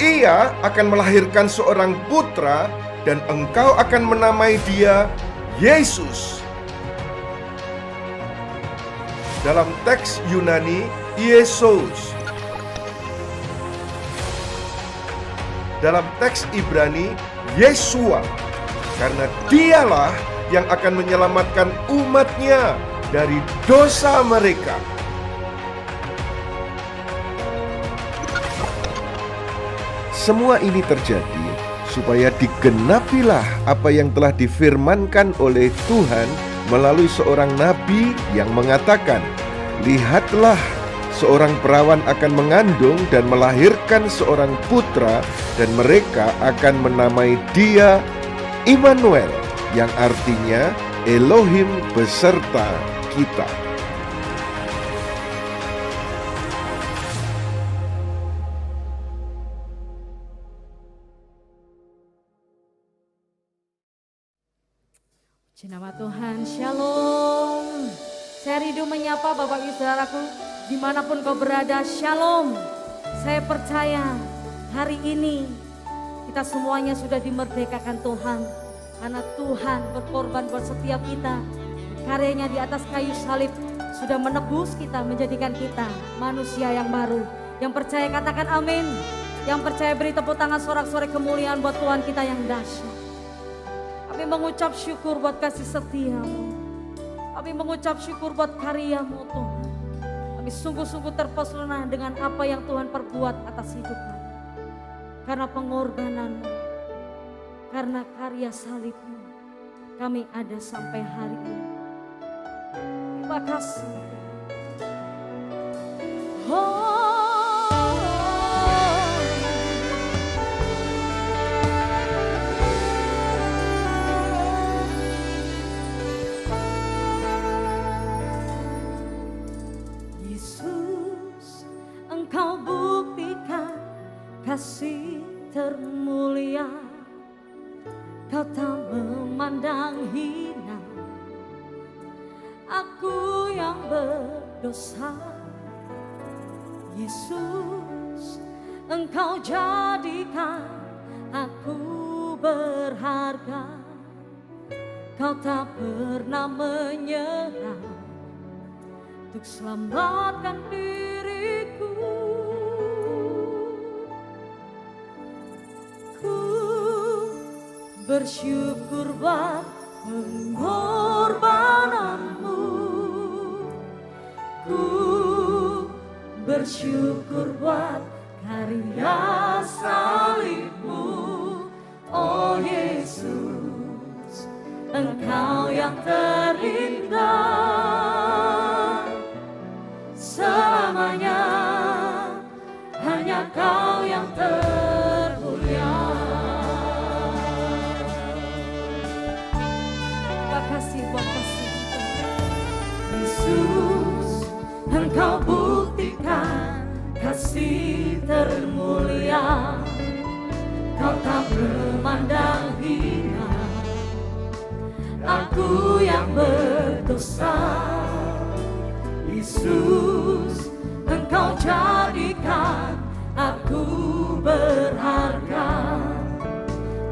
Ia akan melahirkan seorang putra, dan engkau akan menamai dia Yesus. Dalam teks Yunani, Yesus. Dalam teks Ibrani, Yesua. Karena dialah yang akan menyelamatkan umatnya dari dosa mereka. Semua ini terjadi supaya digenapilah apa yang telah difirmankan oleh Tuhan melalui seorang nabi yang mengatakan, "Lihatlah, seorang perawan akan mengandung dan melahirkan seorang putra, dan mereka akan menamai dia Immanuel," yang artinya Elohim beserta kita. Puji nama Tuhan, Shalom. Saya rindu menyapa Bapak Ibu Saudaraku, dimanapun kau berada, Shalom. Saya percaya hari ini kita semuanya sudah dimerdekakan Tuhan. Karena Tuhan berkorban buat setiap kita. Karyanya di atas kayu salib sudah menebus kita, menjadikan kita manusia yang baru. Yang percaya katakan amin. Yang percaya beri tepuk tangan sorak-sorai kemuliaan buat Tuhan kita yang dahsyat. Kami mengucap syukur buat kasih setiamu. Kami mengucap syukur buat karyamu Tuhan. Kami sungguh-sungguh terpesona dengan apa yang Tuhan perbuat atas hidup kami. Karena pengorbananmu, karena karya salibmu, kami ada sampai hari ini. Terima kasih. Yesus, Engkau buktikan kasih termulia. Kau tak memandang hina aku yang berdosa. Yesus, Engkau jadikan aku berharga. Kau tak pernah menyerah untuk selamatkan diriku. Bersyukur buat pengorbananmu. Ku bersyukur buat karya salibmu. Oh Yesus, Engkau yang terindah. Selamanya hanya Kau yang termulia. Yesus, Engkau buktikan kasih termulia. Kau tak memandang hina aku yang berdosa. Yesus, Engkau jadikan aku berharga.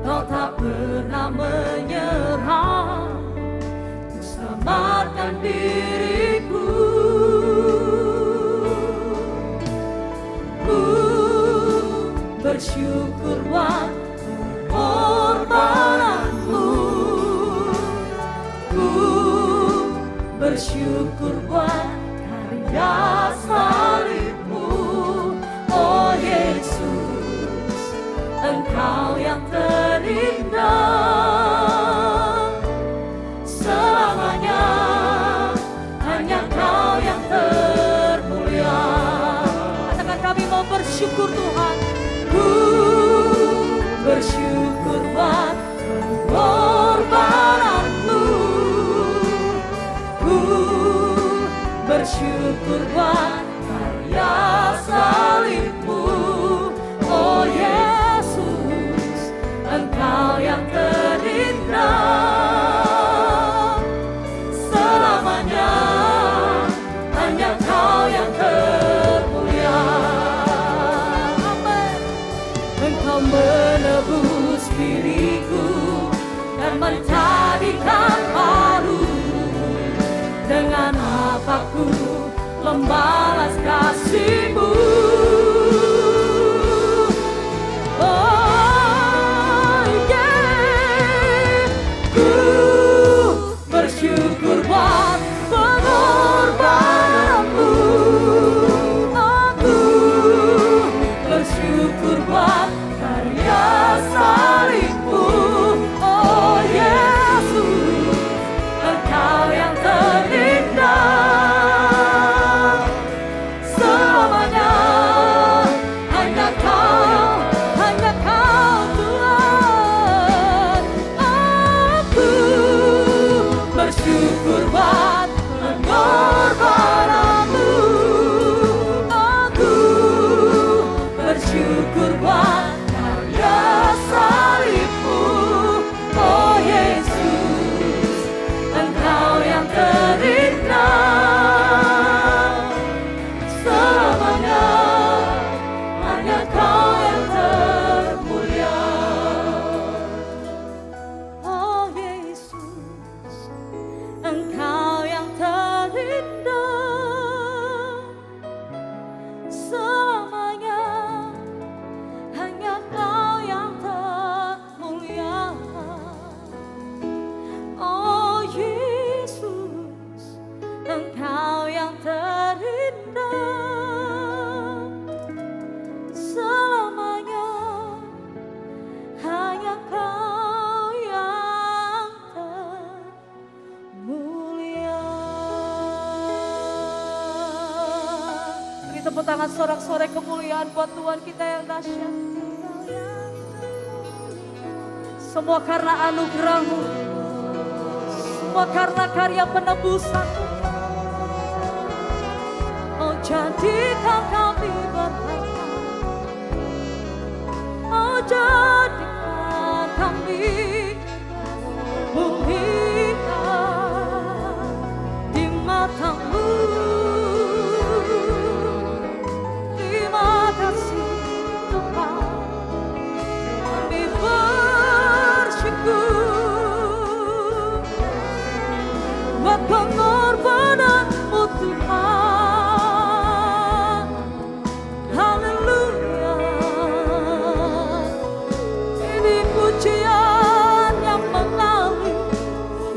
Kau tak pernah menyerah untuk selamatkan diriku. Ku bersyukur buat pengorbananmu. Ku bersyukur buat karya salibmu. Oh Yesus, Engkau yang terindah. Selamanya hanya Kau yang termulia. Katakan kami mau bersyukur Tuhan. Ku bersyukur buat pengorbananmu. Ku bersyukur buat karya salibmu. Oh Yesus, Engkau yang terindah. Selamanya hanya Kau yang termulia. Amin. membalas kasih-Mu. Oh yeah, ku bersyukur buat pengorbanan-Mu. Aku bersyukur buat karya salib-Mu. Oh Yesus, Engkau yang terindah. Selamanya hanya Kau Tuhan. Aku bersyukur buat pengorbanan-Mu. Aku bersyukur buat karya salib-Mu. Oh Yesus, Engkau yang terindah. Selamanya hanya Kau yang termulia. Oh Yesus, Engkau yang terindah. Selamanya hanya Kau yang termulia. Oh Yesus, Engkau yang terindah. Selamanya hanya Kau yang termulia. Beri tepuk tangan sorak-sorai kemuliaan buat Tuhan kita yang dahsyat. Semua karena anugerah-Mu, semua karena karya penebusan-Mu. Oh jadikan kami berharga, oh jadikan kami mulia di mata-Mu. Terima kasih Tuhan, kami bersyukur buat pengorbanan-Mu Tuhan. Haleluya. Ini pujian yang mengalir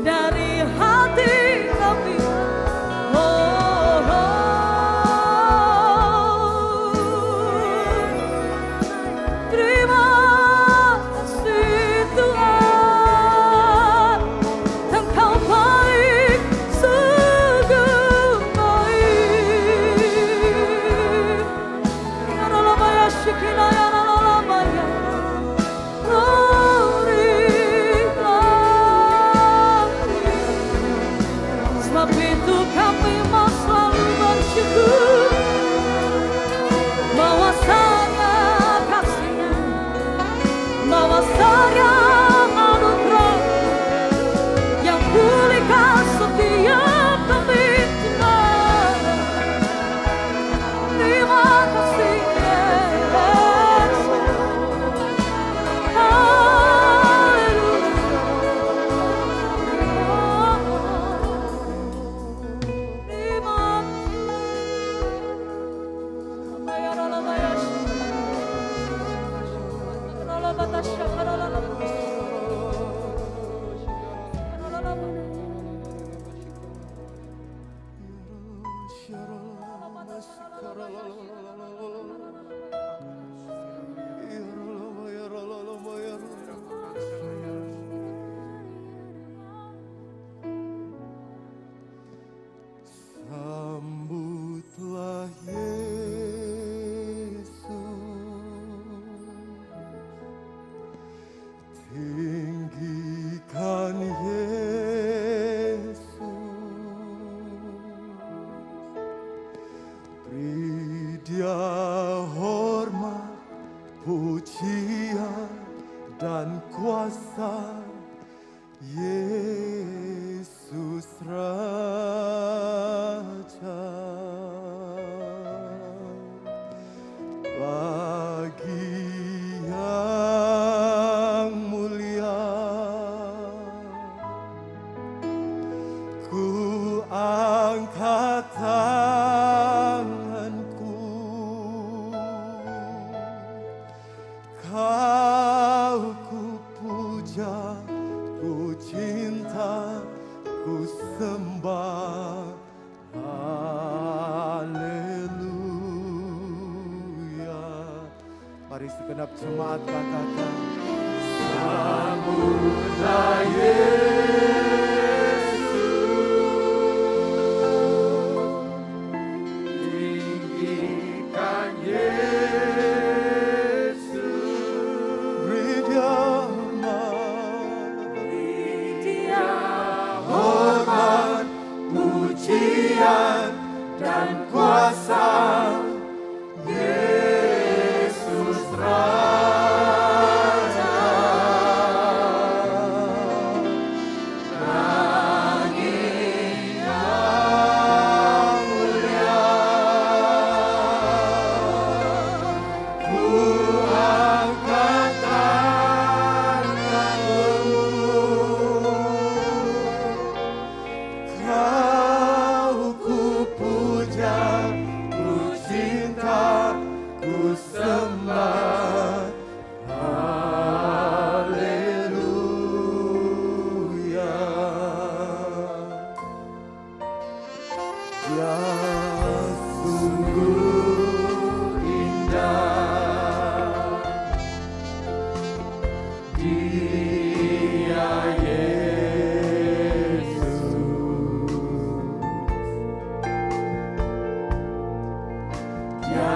dari hati kami. Oh, terima kasih Tuhan, Engkau baik, sungguh baik. Ku cinta, ku sembah, haleluya. Mari segenap jemaat katakan, sambutlah pujian dan kuasa Yesus Raja. Langit yang mulia, ku angkat tanganku, ku sembah, haleluya. Ya sungguh indah Dia Yesus, ya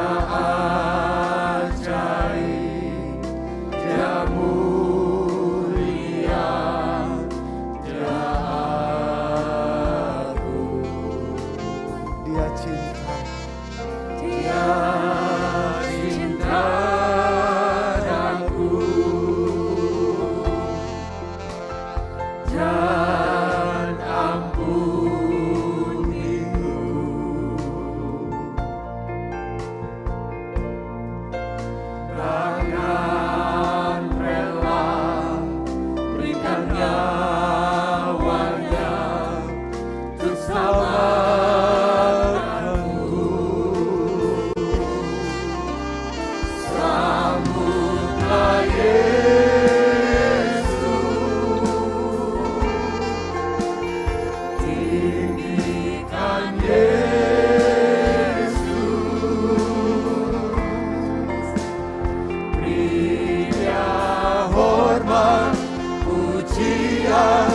pujian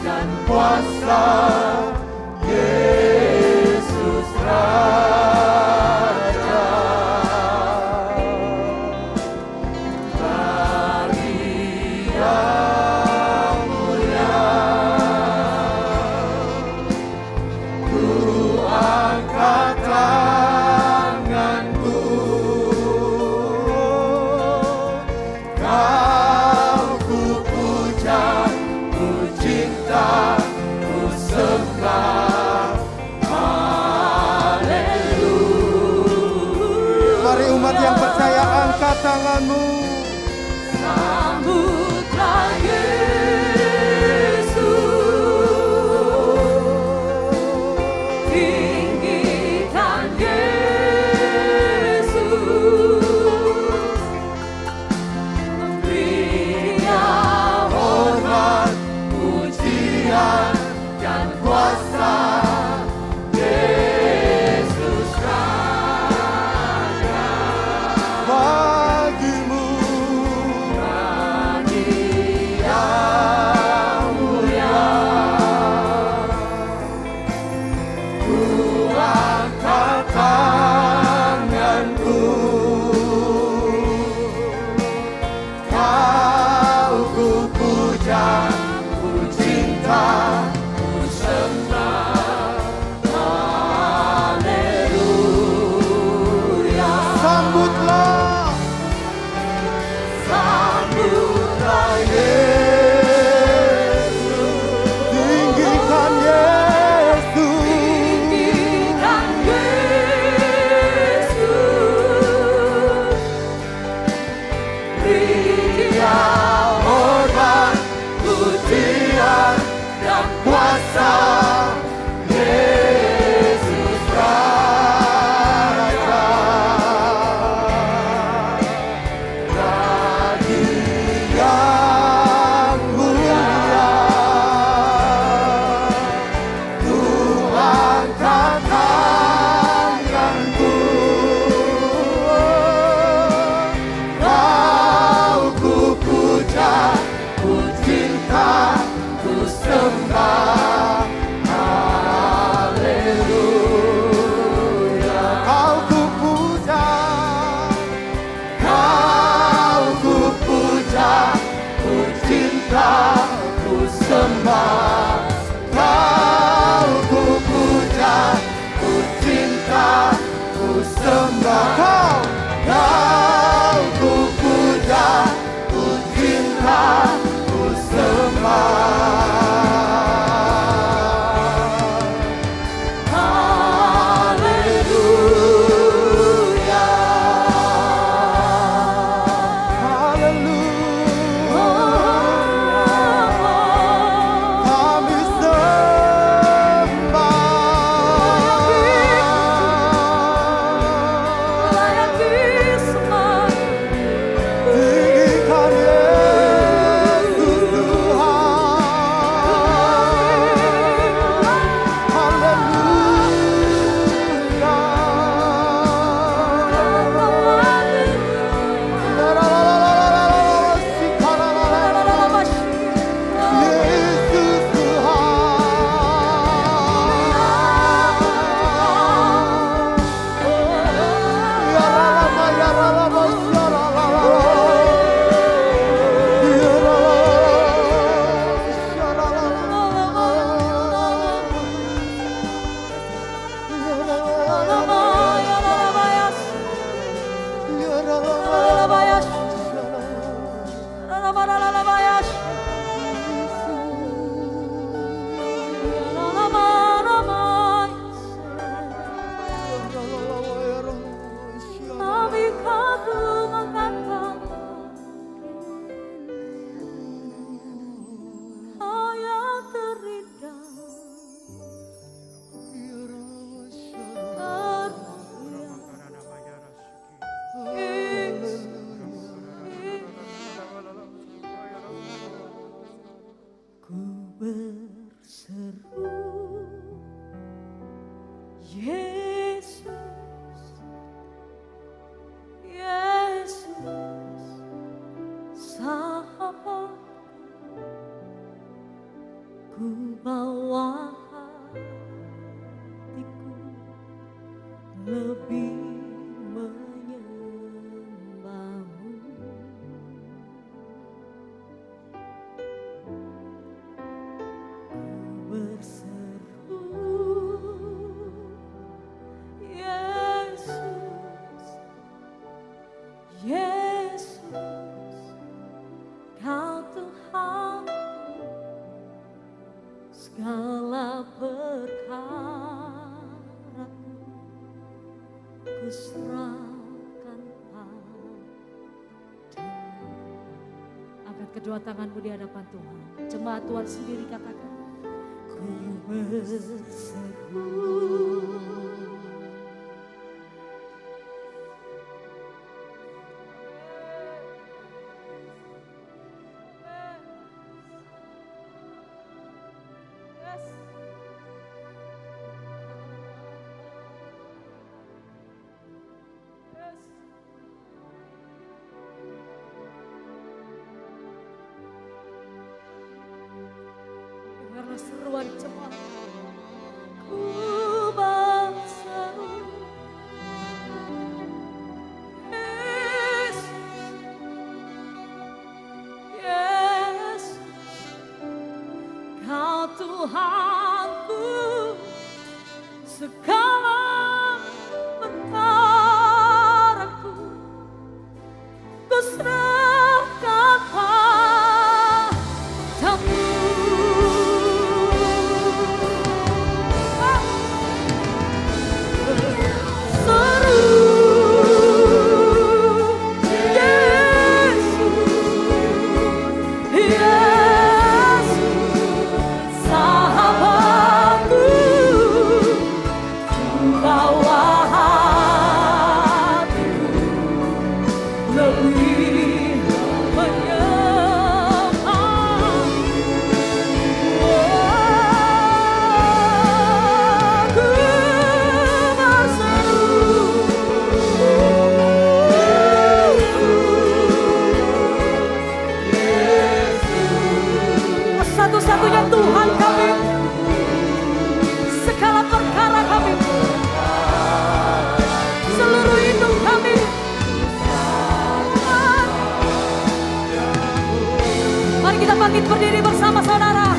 dan kuasa Yesus Raja. Langit yang mulia, ku angkat tanganku, ku sembah, haleluya. Mari umat yang percaya angkat tanganmu. Sambutlah Yesus, tinggikan Yesus, beri Dia hormat, pujian dan kuasa Yesus Raja. Bagimu langit yang mulia, ku angkat tanganku, Kau ku puja, ku sembah, haleluya. Sambutlah Yesus, tinggikan Yesus, beri Dia hormat, pujian dan kuasa Yesus Raja. Langit yang mulia, sembah, Kau ku puja, ku cinta, ku sembah Kau. Kau ku puja, ku cinta, ku sembah. Ku bawa hatiku lebih menyembahmu. Ku berseru, Yesus, Yesus, Kau Tuhan. Segala perkaraku ku serahkan padamu. Angkat kedua tanganmu di hadapan Tuhan. Jemaat Tuhan sendiri katakan, ku berseru. Dengarlah seruan jemaat. Ku berseru, Yesus, Yesus, Kau Tuhanku. Segala perkaraku ku serahkan padamu. Satu-satunya Tuhan kami, segala perkara kami, seluruh hidup kami. Mari kita bangkit berdiri bersama saudara.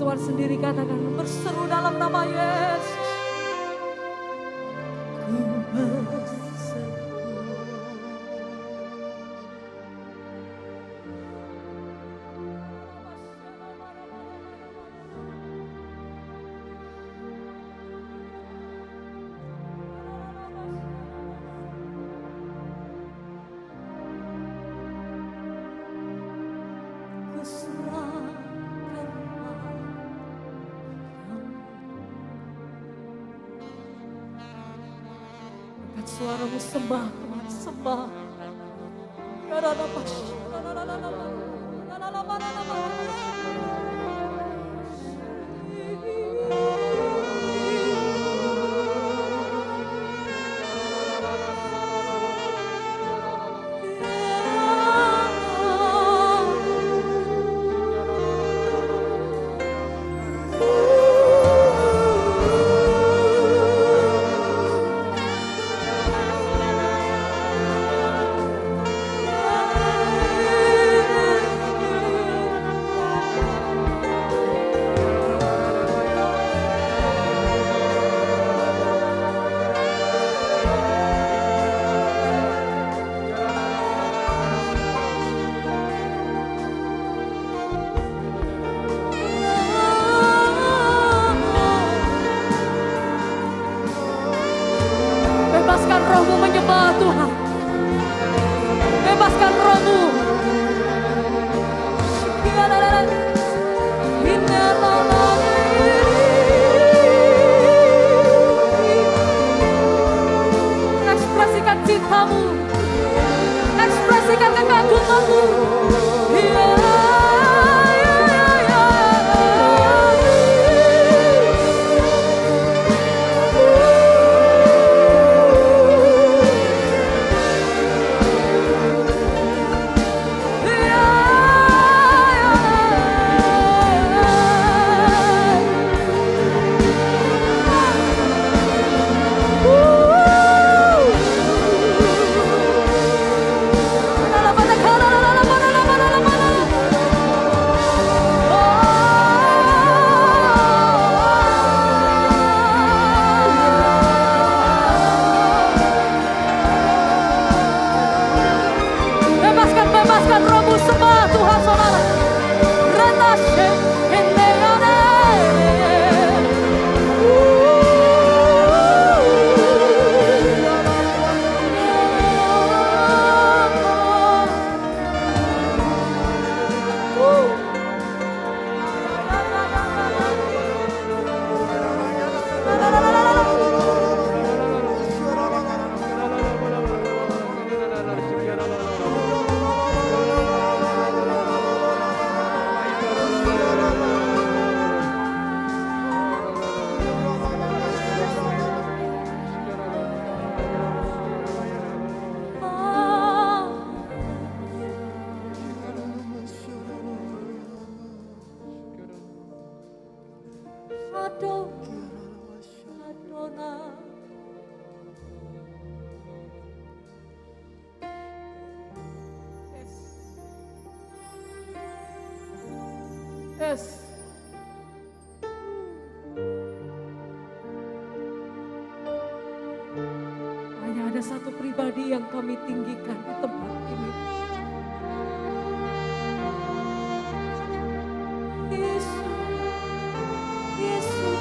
Tuhan sendiri katakan, berseru dalam nama Yesus. Ku berseru. Ku serahkan angkat suaramu, sembah Tuhan, sembah. Bebaskan rohmu menyembah Tuhan. Bebaskan rohmu. Ekspresikan cintamu. Ekspresikan kekagumanmu. Bebaskan rohmu, sembah Tuhan saudara. Renashe endeane. Yes. Hanya ada satu pribadi yang kami tinggikan di tempat ini. Yesus. Yesus.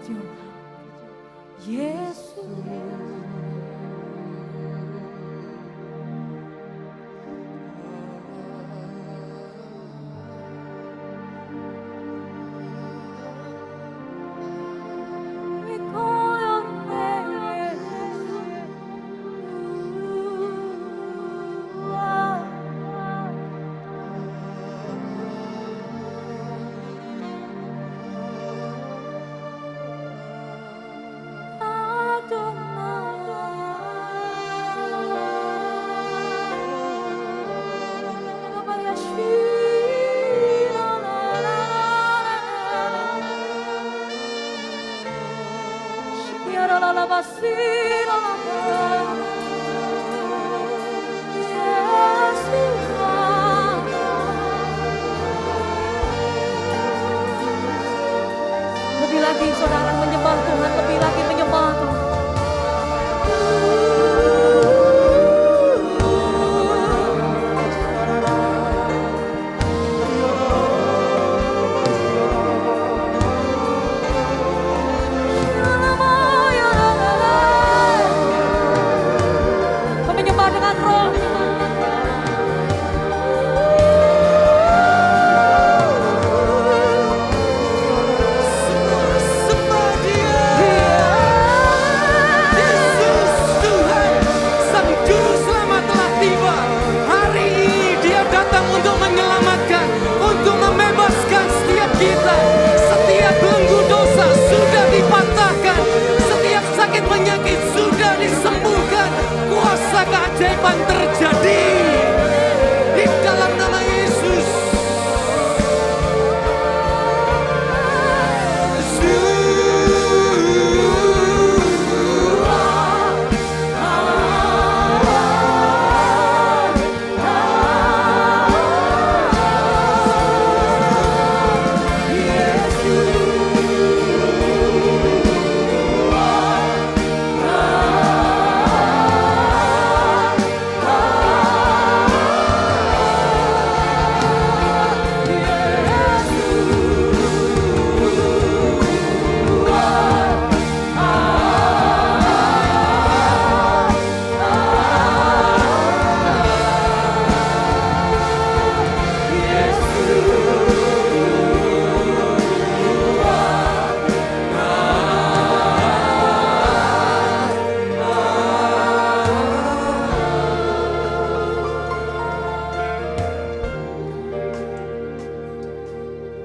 bergejolak. Yesus. We call your name, Lebih lagi saudara menyembah Tuhan, lebih lagi menyembah Tuhan. Kau menyembah dengan roh. Sembah Dia. Yesus Tuhan, Sang Juru Selamat telah tiba. Hari ini Dia datang untuk menyelamatkan, untuk membebaskan setiap kita. Setiap belenggu dosa sudah dipatahkan, setiap sakit penyakit sudah disembuhkan. Kuasa keajaiban terjadi di dalam nama Yesus.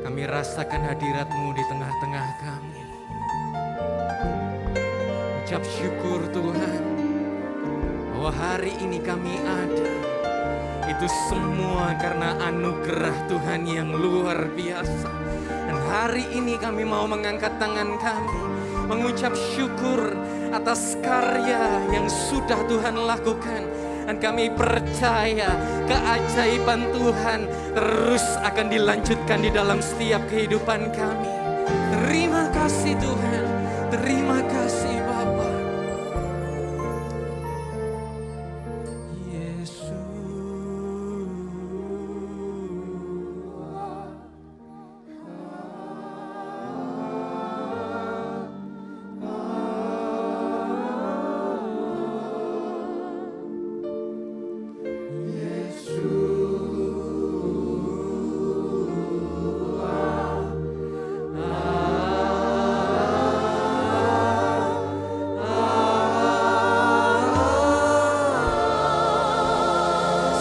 Kami rasakan hadirat-Mu di tengah-tengah kami. Ucap syukur Tuhan, bahwa hari ini kami ada. Itu semua karena anugerah Tuhan yang luar biasa. Dan hari ini kami mau mengangkat tangan kami, mengucap syukur atas karya yang sudah Tuhan lakukan. Dan kami percaya keajaiban Tuhan terus akan dilanjutkan di dalam setiap kehidupan kami. Terima kasih Tuhan, terima kasih Bapa. Yesus.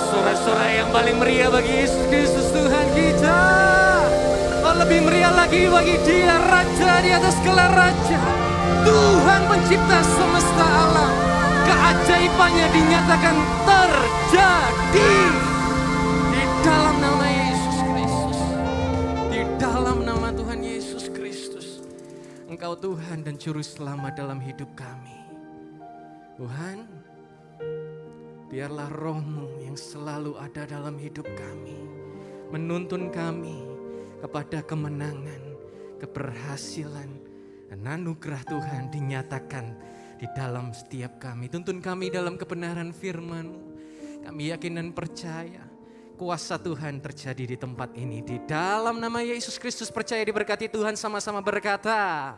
Sorak-sorai yang paling meriah bagi Yesus Kristus Tuhan kita. Oh, lebih meriah lagi bagi Dia, Raja di atas segala raja, Tuhan pencipta semesta alam. Keajaibannya dinyatakan terjadi di dalam nama Yesus Kristus. Di dalam nama Tuhan Yesus Kristus. Engkau Tuhan dan Juru Selamat dalam hidup kami. Tuhan, biarlah Roh-Mu yang selalu ada dalam hidup kami, menuntun kami kepada kemenangan, keberhasilan, dan anugerah Tuhan dinyatakan di dalam setiap kami. Tuntun kami dalam kebenaran firman-Mu. Kami yakin dan percaya kuasa Tuhan terjadi di tempat ini. Di dalam nama Yesus Kristus percaya diberkati Tuhan, sama-sama berkata,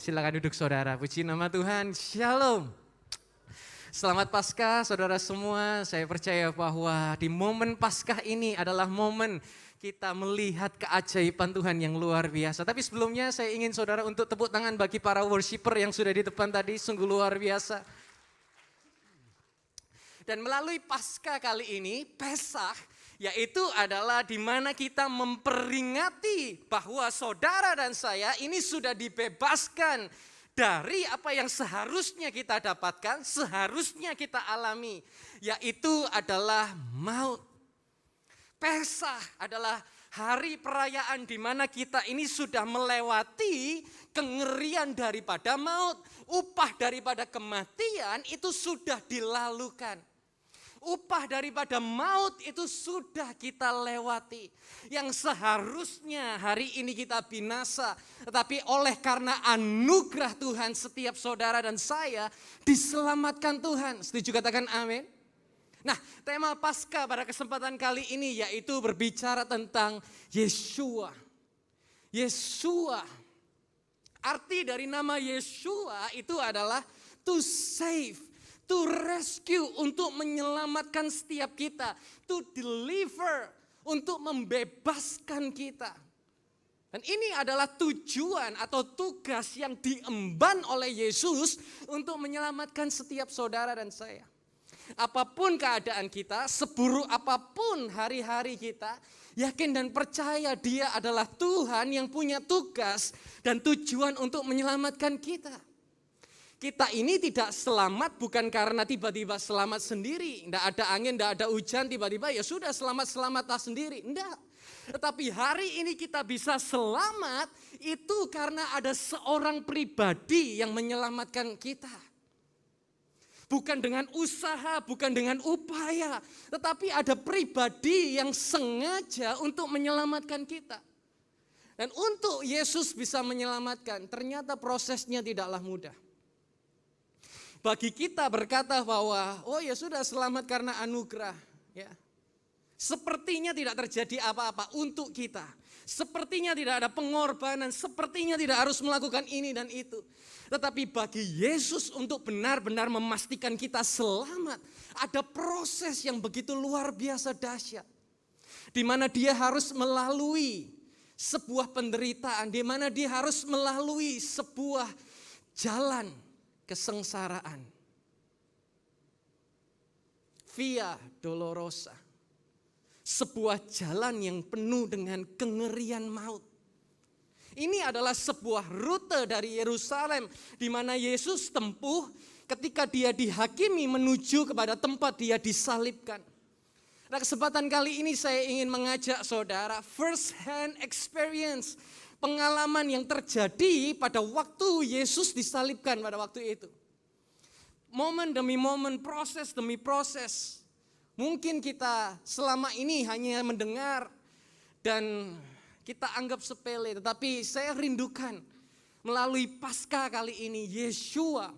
Silakan duduk saudara, puji nama Tuhan, Shalom. Selamat Paskah saudara semua, saya percaya bahwa di momen Paskah ini adalah momen kita melihat keajaiban Tuhan yang luar biasa. Tapi sebelumnya saya ingin saudara untuk tepuk tangan bagi para worshiper yang sudah di depan tadi, sungguh luar biasa. Dan melalui Paskah kali ini, Pesach, yaitu adalah di mana kita memperingati bahwa saudara dan saya ini sudah dibebaskan dari apa yang seharusnya kita dapatkan, seharusnya kita alami, yaitu adalah maut. Pesach adalah hari perayaan di mana kita ini sudah melewati kengerian daripada maut. Upah daripada kematian itu sudah dilalukan. Upah daripada maut itu sudah kita lewati. Yang seharusnya hari ini kita binasa. Tetapi oleh karena anugerah Tuhan setiap saudara dan saya diselamatkan Tuhan. Setuju katakan amin? Nah, tema Paskah pada kesempatan kali ini yaitu berbicara tentang Yeshua. Yeshua. Arti dari nama Yeshua itu adalah to save. To rescue, untuk menyelamatkan setiap kita. To deliver, untuk membebaskan kita. Dan ini adalah tujuan atau tugas yang diemban oleh Yesus untuk menyelamatkan setiap saudara dan saya. Apapun keadaan kita, seburuk apapun hari-hari kita, yakin dan percaya Dia adalah Tuhan yang punya tugas dan tujuan untuk menyelamatkan kita. Kita ini tidak selamat bukan karena tiba-tiba selamat sendiri. Tidak ada angin, tidak ada hujan, tiba-tiba ya sudah selamat-selamatlah sendiri. Tidak. Tetapi hari ini kita bisa selamat itu karena ada seorang pribadi yang menyelamatkan kita. Bukan dengan usaha, bukan dengan upaya. Tetapi ada pribadi yang sengaja untuk menyelamatkan kita. Dan untuk Yesus bisa menyelamatkan, ternyata prosesnya tidaklah mudah. Bagi kita berkata bahwa oh ya sudah selamat karena anugerah, ya. Sepertinya tidak terjadi apa-apa untuk kita. Sepertinya tidak ada pengorbanan, sepertinya tidak harus melakukan ini dan itu. Tetapi bagi Yesus untuk benar-benar memastikan kita selamat, ada proses yang begitu luar biasa dahsyat. Di mana Dia harus melalui sebuah penderitaan, di mana Dia harus melalui sebuah jalan kesengsaraan. Via Dolorosa. Sebuah jalan yang penuh dengan kengerian maut. Ini adalah sebuah rute dari Yerusalem di mana Yesus tempuh ketika Dia dihakimi menuju kepada tempat Dia disalibkan. Nah, kesempatan kali ini saya ingin mengajak saudara first hand experience. Pengalaman yang terjadi pada waktu Yesus disalibkan pada waktu itu. Momen demi momen, proses demi proses. Mungkin kita selama ini hanya mendengar dan kita anggap sepele. Tetapi saya rindukan melalui Paskah kali ini Yeshua.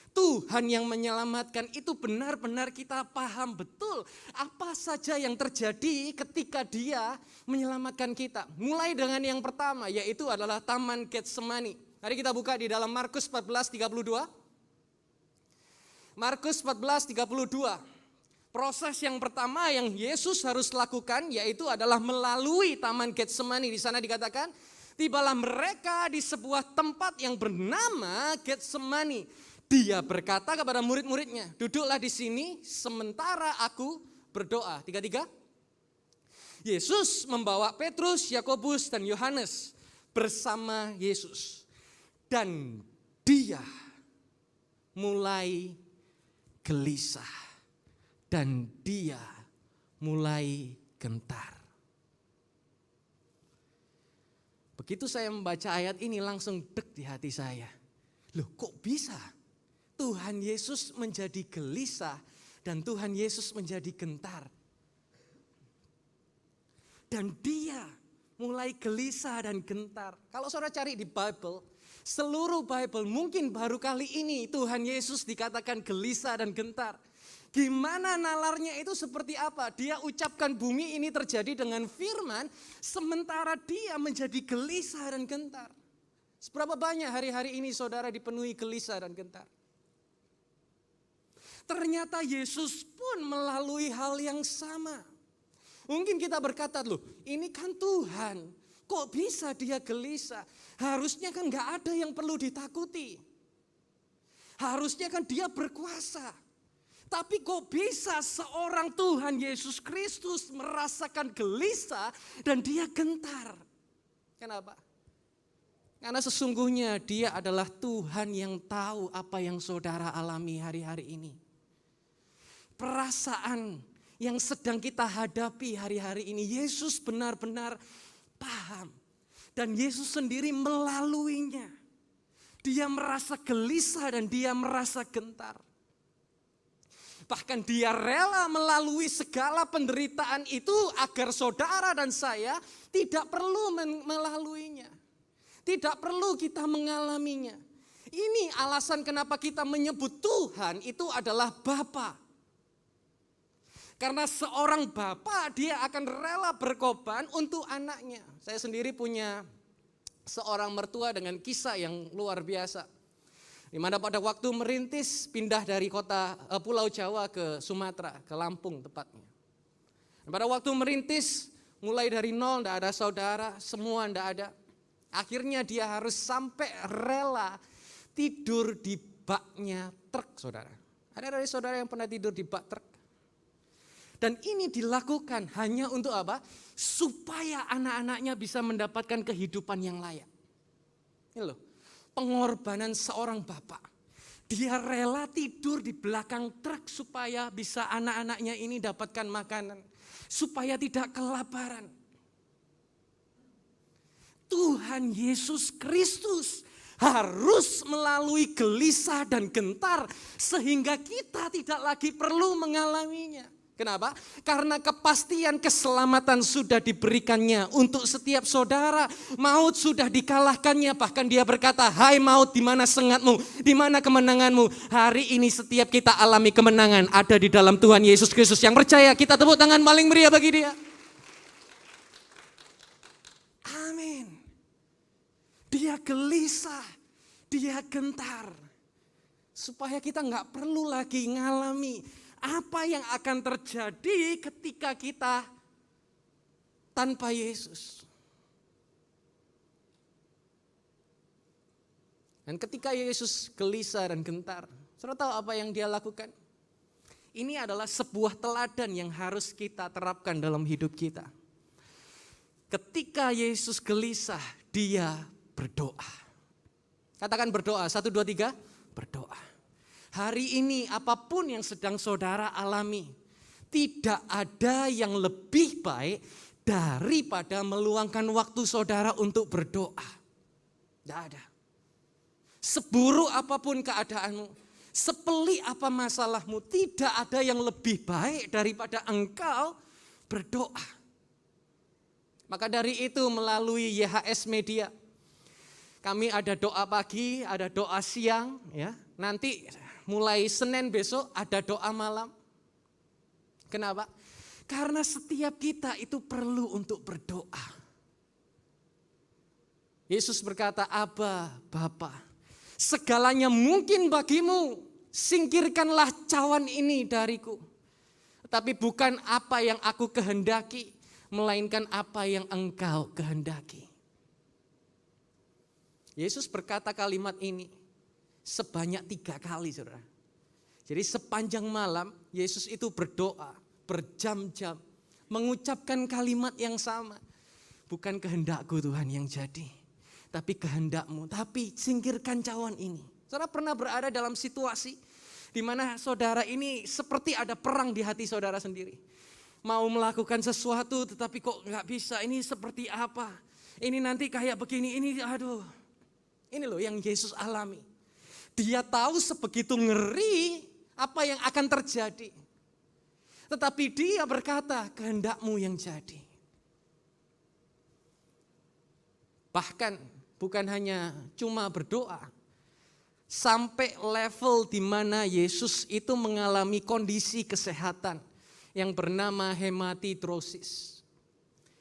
Tuhan yang menyelamatkan itu benar-benar kita paham betul apa saja yang terjadi ketika Dia menyelamatkan kita. Mulai dengan yang pertama yaitu adalah Taman Getsemani. Mari kita buka di dalam Markus 14:32. Markus 14:32. Proses yang pertama yang Yesus harus lakukan yaitu adalah melalui Taman Getsemani. Di sana dikatakan, tibalah mereka di sebuah tempat yang bernama Getsemani. Dia berkata kepada murid-muridnya, duduklah di sini sementara aku berdoa. 33. Yesus membawa Petrus, Yakobus, dan Yohanes bersama Yesus. Dan Dia mulai gelisah. Dan Dia mulai gentar. Begitu saya membaca ayat ini langsung dek di hati saya. Loh kok bisa? Tuhan Yesus menjadi gelisah dan Tuhan Yesus menjadi gentar. Dan Dia mulai gelisah dan gentar. Kalau saudara cari di Bible, seluruh Bible mungkin baru kali ini Tuhan Yesus dikatakan gelisah dan gentar. Gimana nalarnya itu seperti apa? Dia ucapkan bumi ini terjadi dengan firman, sementara Dia menjadi gelisah dan gentar. Seberapa banyak hari-hari ini saudara dipenuhi gelisah dan gentar? Ternyata Yesus pun melalui hal yang sama. Mungkin kita berkata, loh ini kan Tuhan, kok bisa dia gelisah? Harusnya kan gak ada yang perlu ditakuti. Harusnya kan dia berkuasa. Tapi kok bisa seorang Tuhan Yesus Kristus merasakan gelisah dan dia gentar? Kenapa? Karena sesungguhnya dia adalah Tuhan yang tahu apa yang saudara alami hari-hari ini. Perasaan yang sedang kita hadapi hari-hari ini, Yesus benar-benar paham. Dan Yesus sendiri melaluinya. Dia merasa gelisah dan dia merasa gentar. Bahkan dia rela melalui segala penderitaan itu agar saudara dan saya tidak perlu melaluinya. Tidak perlu kita mengalaminya. Ini alasan kenapa kita menyebut Tuhan itu adalah Bapa. Karena seorang bapa dia akan rela berkorban untuk anaknya. Saya sendiri punya seorang mertua dengan kisah yang luar biasa. Di mana pada waktu merintis pindah dari Pulau Jawa ke Sumatera, ke Lampung tepatnya. Dan pada waktu merintis mulai dari nol, tidak ada saudara, semua tidak ada. Akhirnya dia harus sampai rela tidur di baknya truk, saudara. Ada dari saudara yang pernah tidur di bak truk? Dan ini dilakukan hanya untuk apa? Supaya anak-anaknya bisa mendapatkan kehidupan yang layak. Ini loh, pengorbanan seorang bapak. Dia rela tidur di belakang truk supaya bisa anak-anaknya ini dapatkan makanan. Supaya tidak kelaparan. Tuhan Yesus Kristus harus melalui gelisah dan gentar sehingga kita tidak lagi perlu mengalaminya. Kenapa? Karena kepastian keselamatan sudah diberikannya untuk setiap saudara. Maut sudah dikalahkannya, bahkan dia berkata, hai maut, di mana sengatmu, di mana kemenanganmu? Hari ini setiap kita alami kemenangan ada di dalam Tuhan Yesus Kristus. Yang percaya kita tepuk tangan paling meriah bagi dia. Amin. Dia gelisah, dia gentar. Supaya kita gak perlu lagi ngalami apa yang akan terjadi ketika kita tanpa Yesus. Dan ketika Yesus gelisah dan gentar, saudara tahu apa yang dia lakukan? Ini adalah sebuah teladan yang harus kita terapkan dalam hidup kita. Ketika Yesus gelisah, dia berdoa. Katakan berdoa, 1, 2, 3, berdoa. Hari ini apapun yang sedang saudara alami, tidak ada yang lebih baik daripada meluangkan waktu saudara untuk berdoa. Tidak ada. Seburuk apapun keadaanmu, sepelik apa masalahmu, tidak ada yang lebih baik daripada engkau berdoa. Maka dari itu melalui YHS Media, kami ada doa pagi, ada doa siang, ya. Nanti mulai Senin besok ada doa malam. Kenapa? Karena setiap kita itu perlu untuk berdoa. Yesus berkata, Aba, Bapa, segalanya mungkin bagimu, singkirkanlah cawan ini dariku. Tetapi bukan apa yang aku kehendaki, melainkan apa yang engkau kehendaki. Yesus berkata kalimat ini sebanyak 3 kali, saudara. Jadi sepanjang malam Yesus itu berdoa berjam-jam, mengucapkan kalimat yang sama. Bukan kehendakku Tuhan yang jadi, tapi kehendakmu. Tapi singkirkan cawan ini. Saudara pernah berada dalam situasi di mana saudara ini seperti ada perang di hati saudara sendiri. Mau melakukan sesuatu tetapi kok gak bisa, ini seperti apa? Ini nanti kayak begini, ini aduh. Ini loh yang Yesus alami. Dia tahu sebegitu ngeri apa yang akan terjadi. Tetapi dia berkata, kehendakmu yang jadi. Bahkan bukan hanya cuma berdoa. Sampai level di mana Yesus itu mengalami kondisi kesehatan yang bernama hematidrosis.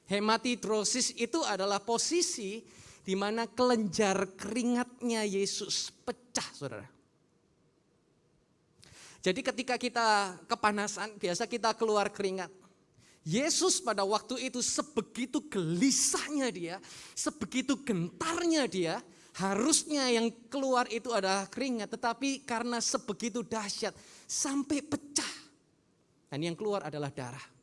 Hematidrosis itu adalah posisi di mana kelenjar keringatnya Yesus pecah, saudara. Jadi ketika kita kepanasan, biasa kita keluar keringat. Yesus pada waktu itu sebegitu gelisahnya dia, sebegitu gentarnya dia, harusnya yang keluar itu adalah keringat, tetapi karena sebegitu dahsyat sampai pecah. Dan yang keluar adalah darah.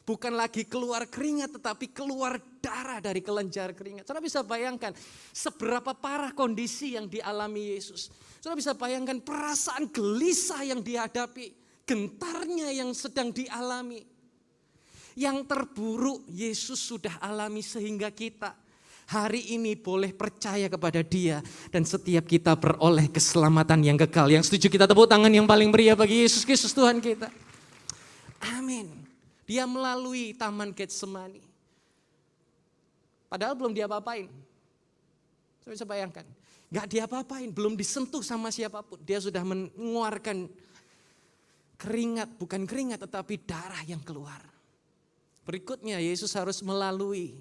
Bukan lagi keluar keringat, tetapi keluar darah dari kelenjar keringat. Saudara bisa bayangkan seberapa parah kondisi yang dialami Yesus. Saudara bisa bayangkan perasaan gelisah yang dihadapi, gentarnya yang sedang dialami. Yang terburuk Yesus sudah alami sehingga kita hari ini boleh percaya kepada Dia. Dan setiap kita beroleh keselamatan yang kekal. Yang setuju kita tepuk tangan yang paling meriah bagi Yesus Kristus Tuhan kita. Amin. Dia melalui taman Getsemani. Padahal belum diapa-apain. Saya bisa bayangkan. Gak diapa-apain, belum disentuh sama siapapun. Dia sudah mengeluarkan keringat, bukan keringat tetapi darah yang keluar. Berikutnya Yesus harus melalui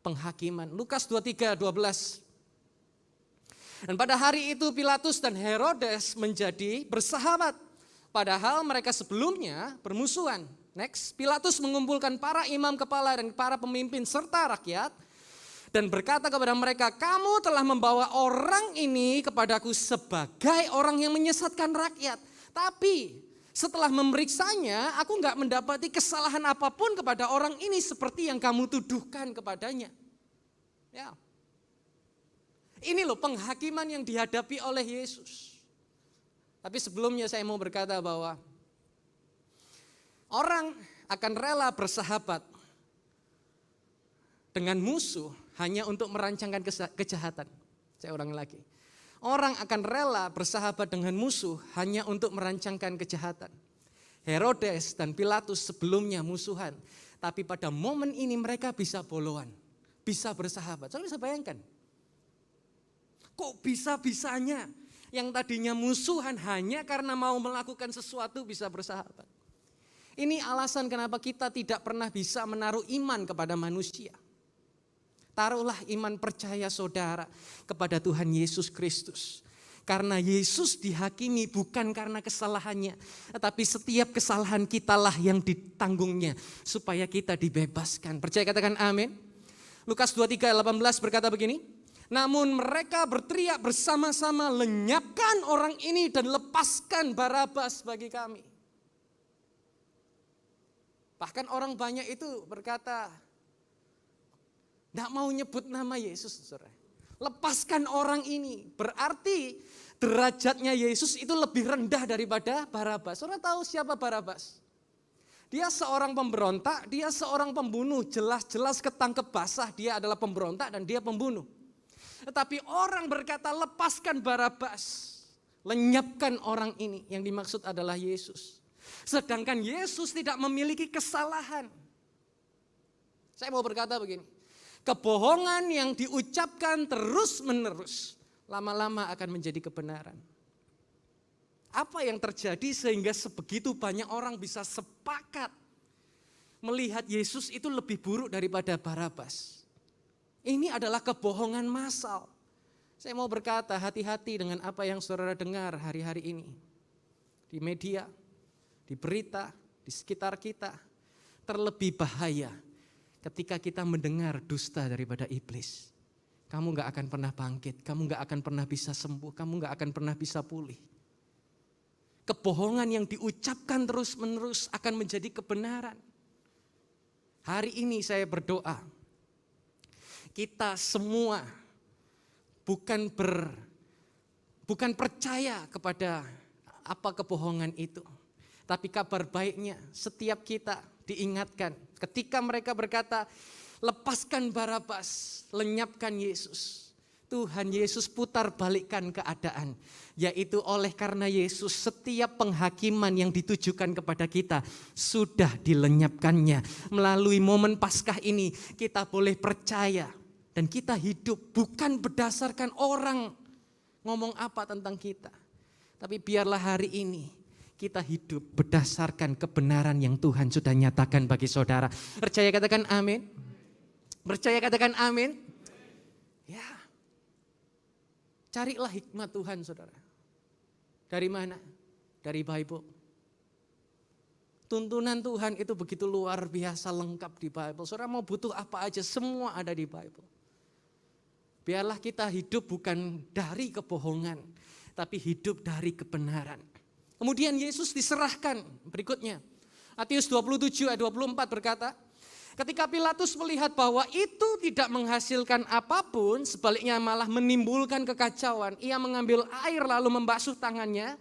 penghakiman. Lukas 23:12. Dan pada hari itu Pilatus dan Herodes menjadi bersahabat. Padahal mereka sebelumnya bermusuhan. Next, Pilatus mengumpulkan para imam kepala dan para pemimpin serta rakyat dan berkata kepada mereka, kamu telah membawa orang ini kepadaku sebagai orang yang menyesatkan rakyat. Tapi setelah memeriksanya, aku enggak mendapati kesalahan apapun kepada orang ini seperti yang kamu tuduhkan kepadanya. Ya. Ini loh penghakiman yang dihadapi oleh Yesus. Tapi sebelumnya saya mau berkata bahwa orang akan rela bersahabat dengan musuh hanya untuk merancangkan kejahatan. Saya ulangi lagi. Orang akan rela bersahabat dengan musuh hanya untuk merancangkan kejahatan. Herodes dan Pilatus sebelumnya musuhan. Tapi pada momen ini mereka bisa boloan. Bisa bersahabat. Saya bisa bayangkan. Kok bisa-bisanya yang tadinya musuhan hanya karena mau melakukan sesuatu bisa bersahabat. Ini alasan kenapa kita tidak pernah bisa menaruh iman kepada manusia. Taruhlah iman percaya saudara kepada Tuhan Yesus Kristus. Karena Yesus dihakimi bukan karena kesalahannya. Tetapi setiap kesalahan kitalah yang ditanggungnya. Supaya kita dibebaskan. Percaya katakan amin. Lukas 23:18 berkata begini. Namun mereka berteriak bersama-sama, lenyapkan orang ini dan lepaskan Barabas bagi kami. Bahkan orang banyak itu berkata, tidak mau nyebut nama Yesus. Saudara. Lepaskan orang ini. Berarti derajatnya Yesus itu lebih rendah daripada Barabas. Saudara tahu siapa Barabas? Dia seorang pemberontak, dia seorang pembunuh. Jelas-jelas ketangkep basah, dia adalah pemberontak dan dia pembunuh. Tetapi orang berkata lepaskan Barabas. Lenyapkan orang ini. Yang dimaksud adalah Yesus. Sedangkan Yesus tidak memiliki kesalahan. Saya mau berkata begini. Kebohongan yang diucapkan terus menerus. Lama-lama akan menjadi kebenaran. Apa yang terjadi sehingga sebegitu banyak orang bisa sepakat. Melihat Yesus itu lebih buruk daripada Barabas. Ini adalah kebohongan massal. Saya mau berkata hati-hati dengan apa yang saudara dengar hari-hari ini. Di media. Di berita, di sekitar kita, terlebih bahaya ketika kita mendengar dusta daripada iblis. Kamu gak akan pernah bangkit, kamu gak akan pernah bisa sembuh, kamu gak akan pernah bisa pulih. Kebohongan yang diucapkan terus menerus akan menjadi kebenaran. Hari ini saya berdoa, kita semua bukan percaya kepada apa kebohongan itu. Tapi kabar baiknya setiap kita diingatkan ketika mereka berkata lepaskan Barabas, lenyapkan Yesus. Tuhan Yesus putar balikkan keadaan. Yaitu oleh karena Yesus setiap penghakiman yang ditujukan kepada kita sudah dilenyapkannya. Melalui momen Paskah ini kita boleh percaya dan kita hidup bukan berdasarkan orang ngomong apa tentang kita. Tapi biarlah hari ini kita hidup berdasarkan kebenaran yang Tuhan sudah nyatakan bagi saudara. Percaya katakan amin. Percaya, katakan amin. Ya. Carilah hikmat Tuhan, saudara. Dari mana? Dari Bible. Tuntunan Tuhan itu begitu luar biasa lengkap di Bible. Saudara mau butuh apa aja, semua ada di Bible. Biarlah kita hidup bukan dari kebohongan, tapi hidup dari kebenaran. Kemudian Yesus diserahkan berikutnya. Matius 27 ayat 24 berkata, ketika Pilatus melihat bahwa itu tidak menghasilkan apapun, sebaliknya malah menimbulkan kekacauan, ia mengambil air lalu membasuh tangannya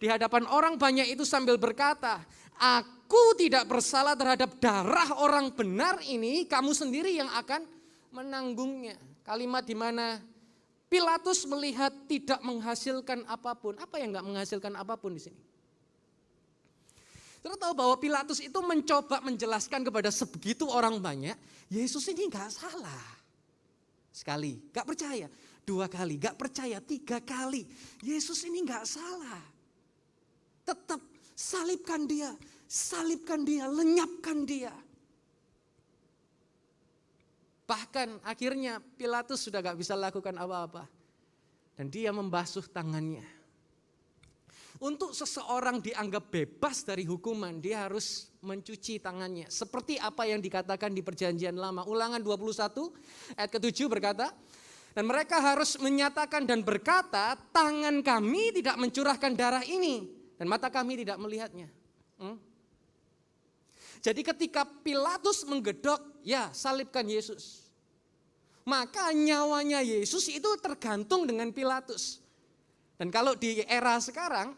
di hadapan orang banyak itu sambil berkata, aku tidak bersalah terhadap darah orang benar ini, kamu sendiri yang akan menanggungnya. Kalimat di mana Pilatus melihat tidak menghasilkan apapun. Apa yang enggak menghasilkan apapun di sini? Saudara tahu bahwa Pilatus itu mencoba menjelaskan kepada sebegitu orang banyak, Yesus ini enggak salah. Sekali, enggak percaya. 2 kali, enggak percaya. 3 kali, Yesus ini enggak salah. Tetap salibkan dia, lenyapkan dia. Bahkan akhirnya Pilatus sudah enggak bisa lakukan apa-apa. Dan dia membasuh tangannya. Untuk seseorang dianggap bebas dari hukuman, dia harus mencuci tangannya. Seperti apa yang dikatakan di Perjanjian Lama. Ulangan 21 ayat ke-7 berkata, dan mereka harus menyatakan dan berkata, tangan kami tidak mencurahkan darah ini, dan mata kami tidak melihatnya. Jadi ketika Pilatus menggedok, ya salibkan Yesus. Maka nyawanya Yesus itu tergantung dengan Pilatus. Dan kalau di era sekarang,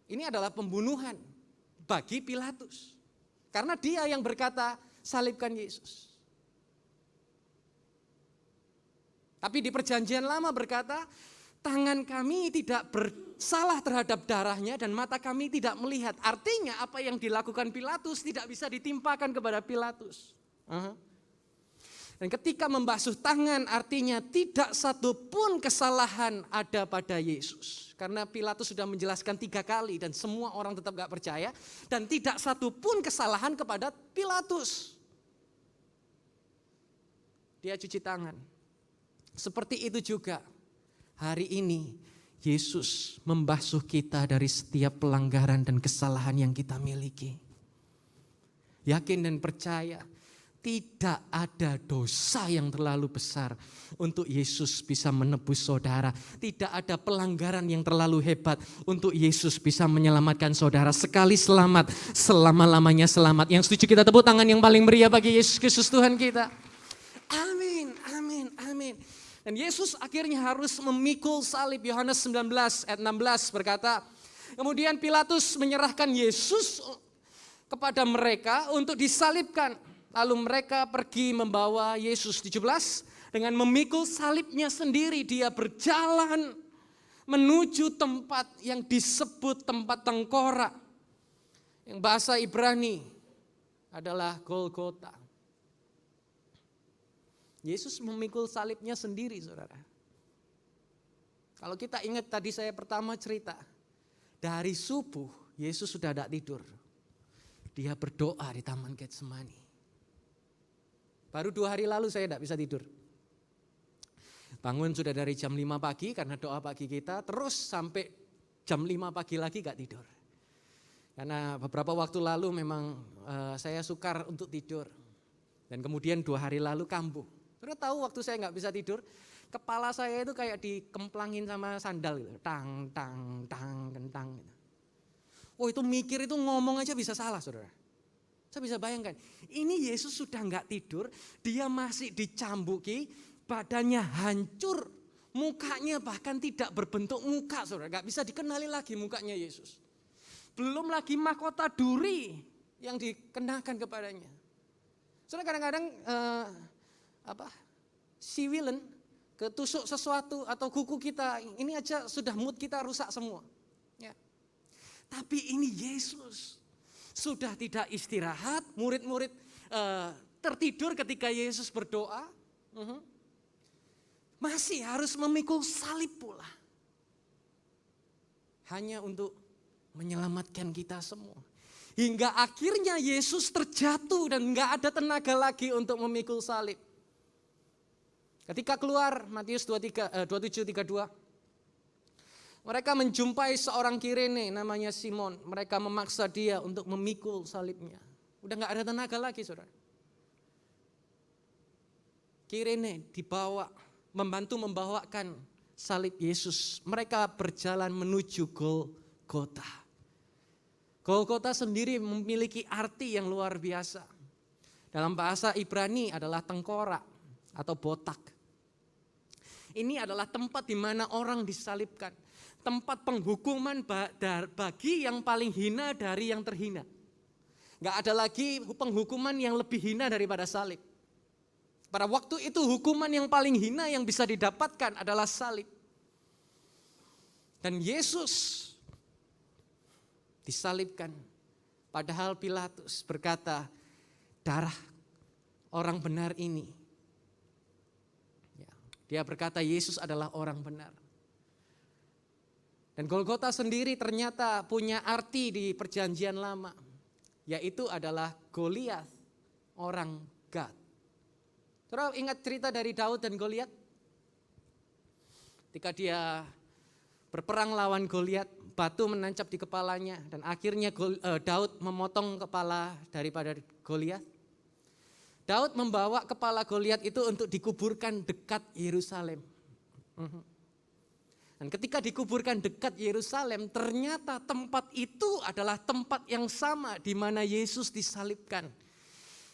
ini adalah pembunuhan bagi Pilatus. Karena dia yang berkata, salibkan Yesus. Tapi di Perjanjian Lama berkata, tangan kami tidak bersalah terhadap darahnya dan mata kami tidak melihat. Artinya apa yang dilakukan Pilatus tidak bisa ditimpakan kepada Pilatus. Dan ketika membasuh tangan artinya tidak satu pun kesalahan ada pada Yesus. Karena Pilatus sudah menjelaskan 3 kali dan semua orang tetap gak percaya. Dan tidak satu pun kesalahan kepada Pilatus. Dia cuci tangan. Seperti itu juga hari ini Yesus membasuh kita dari setiap pelanggaran dan kesalahan yang kita miliki. Yakin dan percaya. Tidak ada dosa yang terlalu besar untuk Yesus bisa menebus saudara. Tidak ada pelanggaran yang terlalu hebat untuk Yesus bisa menyelamatkan saudara. Sekali selamat, selama-lamanya selamat. Yang setuju kita tepuk tangan yang paling meriah bagi Yesus Kristus Tuhan kita. Amin, amin, amin. Dan Yesus akhirnya harus memikul salib. Yohanes 19 ayat 16 berkata, kemudian Pilatus menyerahkan Yesus kepada mereka untuk disalibkan. Lalu mereka pergi membawa Yesus 17 dengan memikul salibnya sendiri. Dia berjalan menuju tempat yang disebut tempat tengkorak. Yang bahasa Ibrani adalah Golgota. Yesus memikul salibnya sendiri, saudara. Kalau kita ingat tadi saya pertama cerita. Dari subuh Yesus sudah tidak tidur. Dia berdoa di Taman Getsemani. Baru 2 hari lalu saya tidak bisa tidur. Bangun sudah dari jam 5 pagi karena doa pagi kita. Terus sampai jam 5 pagi lagi gak tidur. Karena beberapa waktu lalu memang saya sukar untuk tidur. Dan kemudian 2 hari lalu kambuh. Sudah tahu waktu saya gak bisa tidur. Kepala saya itu kayak dikemplangin sama sandal gitu. Tang, tang, tang, kentang. Oh itu mikir itu ngomong aja bisa salah, saudara. Saya bisa bayangkan, ini Yesus sudah enggak tidur, dia masih dicambuki, badannya hancur, mukanya bahkan tidak berbentuk muka, saudara. Enggak bisa dikenali lagi mukanya Yesus. Belum lagi mahkota duri yang dikenakan kepadanya. Saudara kadang-kadang siwilen, ketusuk sesuatu atau kuku kita, ini aja sudah mood kita rusak semua. Ya. Tapi ini Yesus. Sudah tidak istirahat, murid-murid tertidur ketika Yesus berdoa. Masih harus memikul salib pula. Hanya untuk menyelamatkan kita semua. Hingga akhirnya Yesus terjatuh dan gak ada tenaga lagi untuk memikul salib. Ketika keluar, Matius 27:32, mereka menjumpai seorang Kirene namanya Simon. Mereka memaksa dia untuk memikul salibnya. Udah gak ada tenaga lagi, saudara. Kirene dibawa, membantu membawakan salib Yesus. Mereka berjalan menuju Golgota. Golgota sendiri memiliki arti yang luar biasa. Dalam bahasa Ibrani adalah tengkorak atau botak. Ini adalah tempat di mana orang disalibkan. Tempat penghukuman bagi yang paling hina dari yang terhina. Gak ada lagi penghukuman yang lebih hina daripada salib. Pada waktu itu hukuman yang paling hina yang bisa didapatkan adalah salib. Dan Yesus disalibkan. Padahal Pilatus berkata, darah orang benar ini. Dia berkata Yesus adalah orang benar. Dan Golgota sendiri ternyata punya arti di perjanjian lama. Yaitu adalah Goliat, orang Gad. Saudara ingat cerita dari Daud dan Goliat? Ketika dia berperang lawan Goliat, batu menancap di kepalanya. Dan akhirnya Daud memotong kepala daripada Goliat. Daud membawa kepala Goliat itu untuk dikuburkan dekat Yerusalem. Dan ketika dikuburkan dekat Yerusalem, ternyata tempat itu adalah tempat yang sama di mana Yesus disalibkan.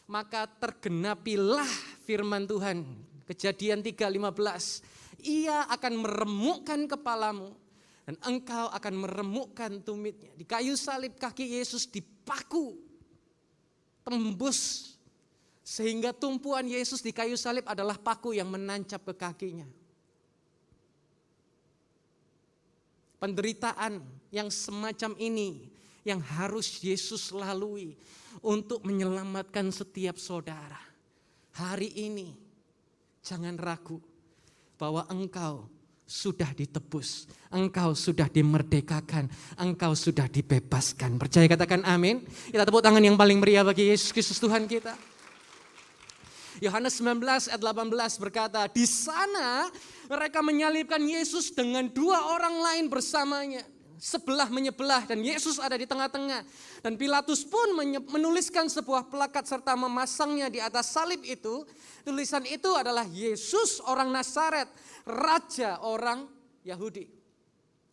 Maka tergenapilah firman Tuhan, Kejadian 3:15. Ia akan meremukkan kepalamu dan engkau akan meremukkan tumitnya. Di kayu salib kaki Yesus dipaku, tembus. Sehingga tumpuan Yesus di kayu salib adalah paku yang menancap ke kakinya. Penderitaan yang semacam ini yang harus Yesus lalui untuk menyelamatkan setiap saudara. Hari ini jangan ragu bahwa engkau sudah ditebus, engkau sudah dimerdekakan, engkau sudah dibebaskan. Percaya, katakan amin. Kita tepuk tangan yang paling meriah bagi Yesus Kristus Tuhan kita. Yohanes 19 ayat 18 berkata, di sana mereka menyalibkan Yesus dengan 2 orang lain bersamanya. Sebelah menyebelah dan Yesus ada di tengah-tengah. Dan Pilatus pun menuliskan sebuah plakat serta memasangnya di atas salib itu. Tulisan itu adalah Yesus orang Nazaret, Raja orang Yahudi.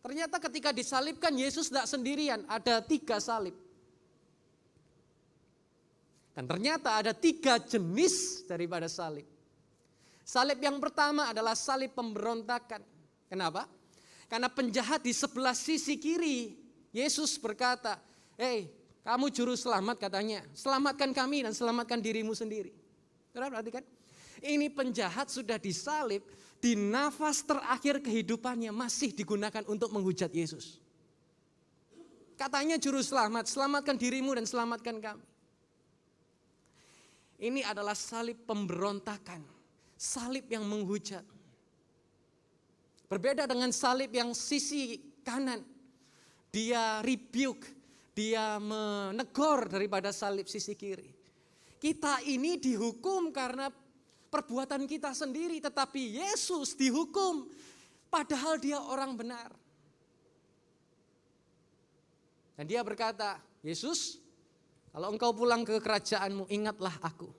Ternyata ketika disalibkan Yesus tidak sendirian, ada 3 salib. Dan ternyata ada 3 jenis daripada salib. Salib yang pertama adalah salib pemberontakan. Kenapa? Karena penjahat di sebelah sisi kiri, Yesus berkata, "Hei, kamu juru selamat," katanya, "selamatkan kami dan selamatkan dirimu sendiri." Saudara perhatikan, ini penjahat sudah disalib, di nafas terakhir kehidupannya masih digunakan untuk menghujat Yesus. Katanya juru selamat, selamatkan dirimu dan selamatkan kami. Ini adalah salib pemberontakan, salib yang menghujat. Berbeda dengan salib yang sisi kanan, dia rebuke, dia menegur daripada salib sisi kiri. Kita ini dihukum karena perbuatan kita sendiri, tetapi Yesus dihukum padahal dia orang benar. Dan dia berkata, Yesus, kalau engkau pulang ke kerajaanmu, ingatlah aku.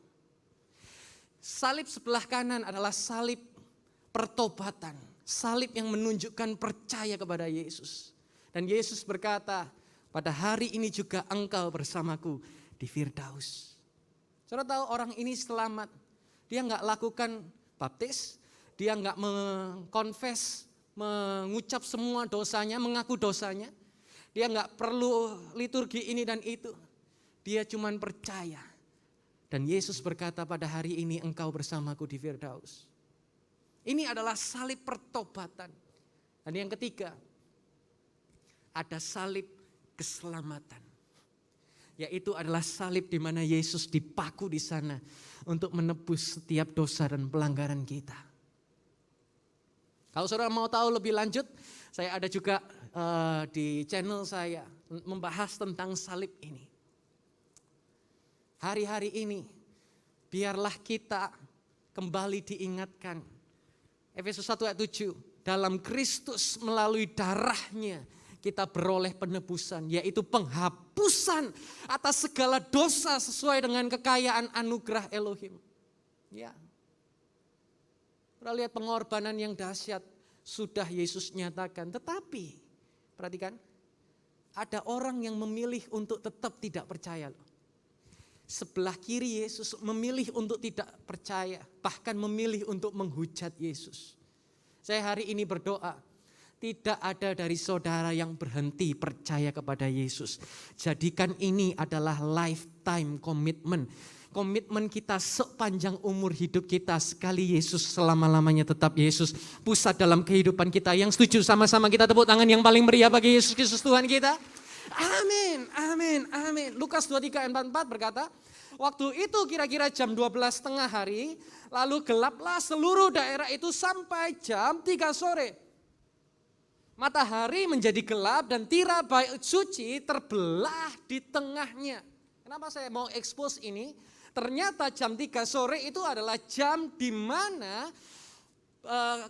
Salib sebelah kanan adalah salib pertobatan. Salib yang menunjukkan percaya kepada Yesus. Dan Yesus berkata, pada hari ini juga engkau bersamaku di Firdaus. Saudara tahu orang ini selamat. Dia enggak lakukan baptis. Dia enggak mengkonfes, mengucap semua dosanya, mengaku dosanya. Dia enggak perlu liturgi ini dan itu. Dia cuma percaya. Dan Yesus berkata, pada hari ini engkau bersamaku di Firdaus. Ini adalah salib pertobatan. Dan yang ketiga, ada salib keselamatan. Yaitu adalah salib di mana Yesus dipaku di sana untuk menebus setiap dosa dan pelanggaran kita. Kalau saudara mau tahu lebih lanjut, saya ada juga di channel saya membahas tentang salib ini. Hari-hari ini, biarlah kita kembali diingatkan Efesus 1 ayat 7. Dalam Kristus melalui darahnya kita beroleh penebusan, yaitu penghapusan atas segala dosa sesuai dengan kekayaan anugerah Elohim. Ya. Kita lihat pengorbanan yang dahsyat sudah Yesus nyatakan. Tetapi, perhatikan, ada orang yang memilih untuk tetap tidak percaya. Sebelah kiri Yesus memilih untuk tidak percaya, bahkan memilih untuk menghujat Yesus. Saya hari ini berdoa, tidak ada dari saudara yang berhenti percaya kepada Yesus. Jadikan ini adalah lifetime commitment. Komitmen kita sepanjang umur hidup kita, sekali Yesus, selama-lamanya tetap Yesus pusat dalam kehidupan kita. Yang setuju sama-sama kita tepuk tangan yang paling meriah bagi Yesus Kristus Tuhan kita. Amin, amin, amin. Lukas 23 ayat 44 berkata, waktu itu kira-kira jam 12 tengah hari, lalu gelaplah seluruh daerah itu sampai jam 3 sore. Matahari menjadi gelap dan tirai bait suci terbelah di tengahnya. Kenapa saya mau expose ini? Ternyata jam 3 sore itu adalah jam di mana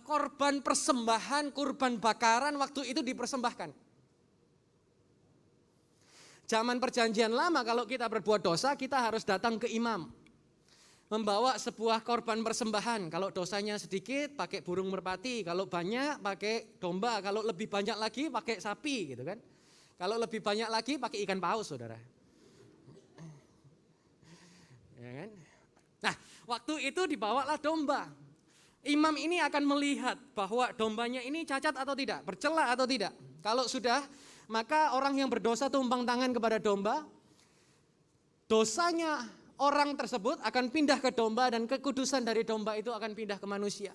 korban persembahan, kurban bakaran waktu itu dipersembahkan. Zaman perjanjian lama kalau kita berbuat dosa kita harus datang ke imam. Membawa sebuah korban persembahan. Kalau dosanya sedikit pakai burung merpati, kalau banyak pakai domba, kalau lebih banyak lagi pakai sapi gitu kan. Kalau lebih banyak lagi pakai ikan paus, saudara. Ya kan? Nah, waktu itu dibawalah domba. Imam ini akan melihat bahwa dombanya ini cacat atau tidak, bercela atau tidak. Kalau sudah, maka orang yang berdosa tumpang tangan kepada domba, dosanya orang tersebut akan pindah ke domba dan kekudusan dari domba itu akan pindah ke manusia.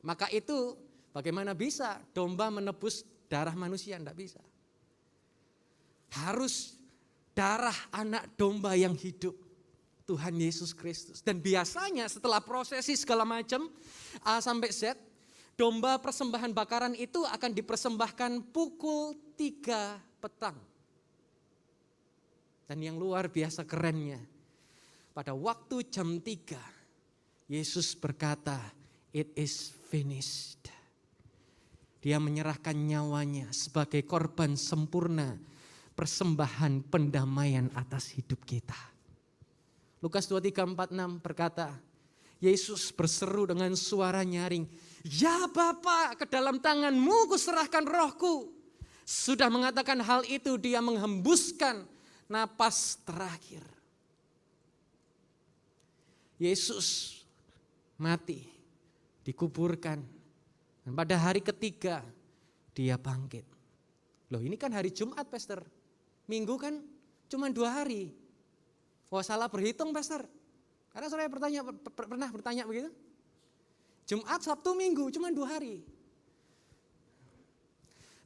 Maka itu bagaimana bisa domba menebus darah manusia? Tidak bisa. Harus darah anak domba yang hidup, Tuhan Yesus Kristus. Dan biasanya setelah prosesi segala macam A sampai Z, domba persembahan bakaran itu akan dipersembahkan pukul 3 petang. Dan yang luar biasa kerennya, pada waktu jam 3, Yesus berkata, "It is finished." Dia menyerahkan nyawanya sebagai korban sempurna, persembahan pendamaian atas hidup kita. Lukas 23:46 berkata, Yesus berseru dengan suara nyaring, "Ya Bapa, ke dalam tangan-Mu kuserahkan rohku." Sudah mengatakan hal itu, dia menghembuskan napas terakhir. Yesus mati, dikuburkan, dan pada hari ketiga dia bangkit. Loh, ini kan hari Jumat, Pastor. Minggu kan cuma 2 hari. Wah, salah berhitung, Pastor. Karena saya pernah bertanya begitu. Jumat, Sabtu, Minggu cuma 2 hari.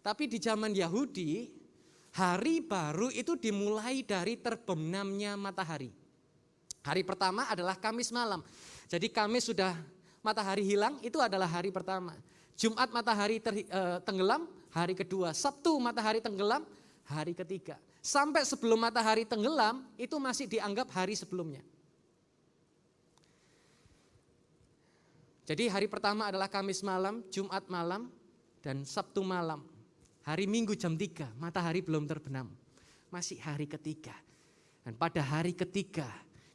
Tapi di zaman Yahudi, hari baru itu dimulai dari terbenamnya matahari. Hari pertama adalah Kamis malam. Jadi Kamis sudah matahari hilang, itu adalah hari pertama. Jumat matahari tenggelam, hari kedua. Sabtu matahari tenggelam, hari ketiga. Sampai sebelum matahari tenggelam, itu masih dianggap hari sebelumnya. Jadi hari pertama adalah Kamis malam, Jumat malam, dan Sabtu malam. Hari Minggu jam 3, matahari belum terbenam. Masih hari ketiga. Dan pada hari ketiga,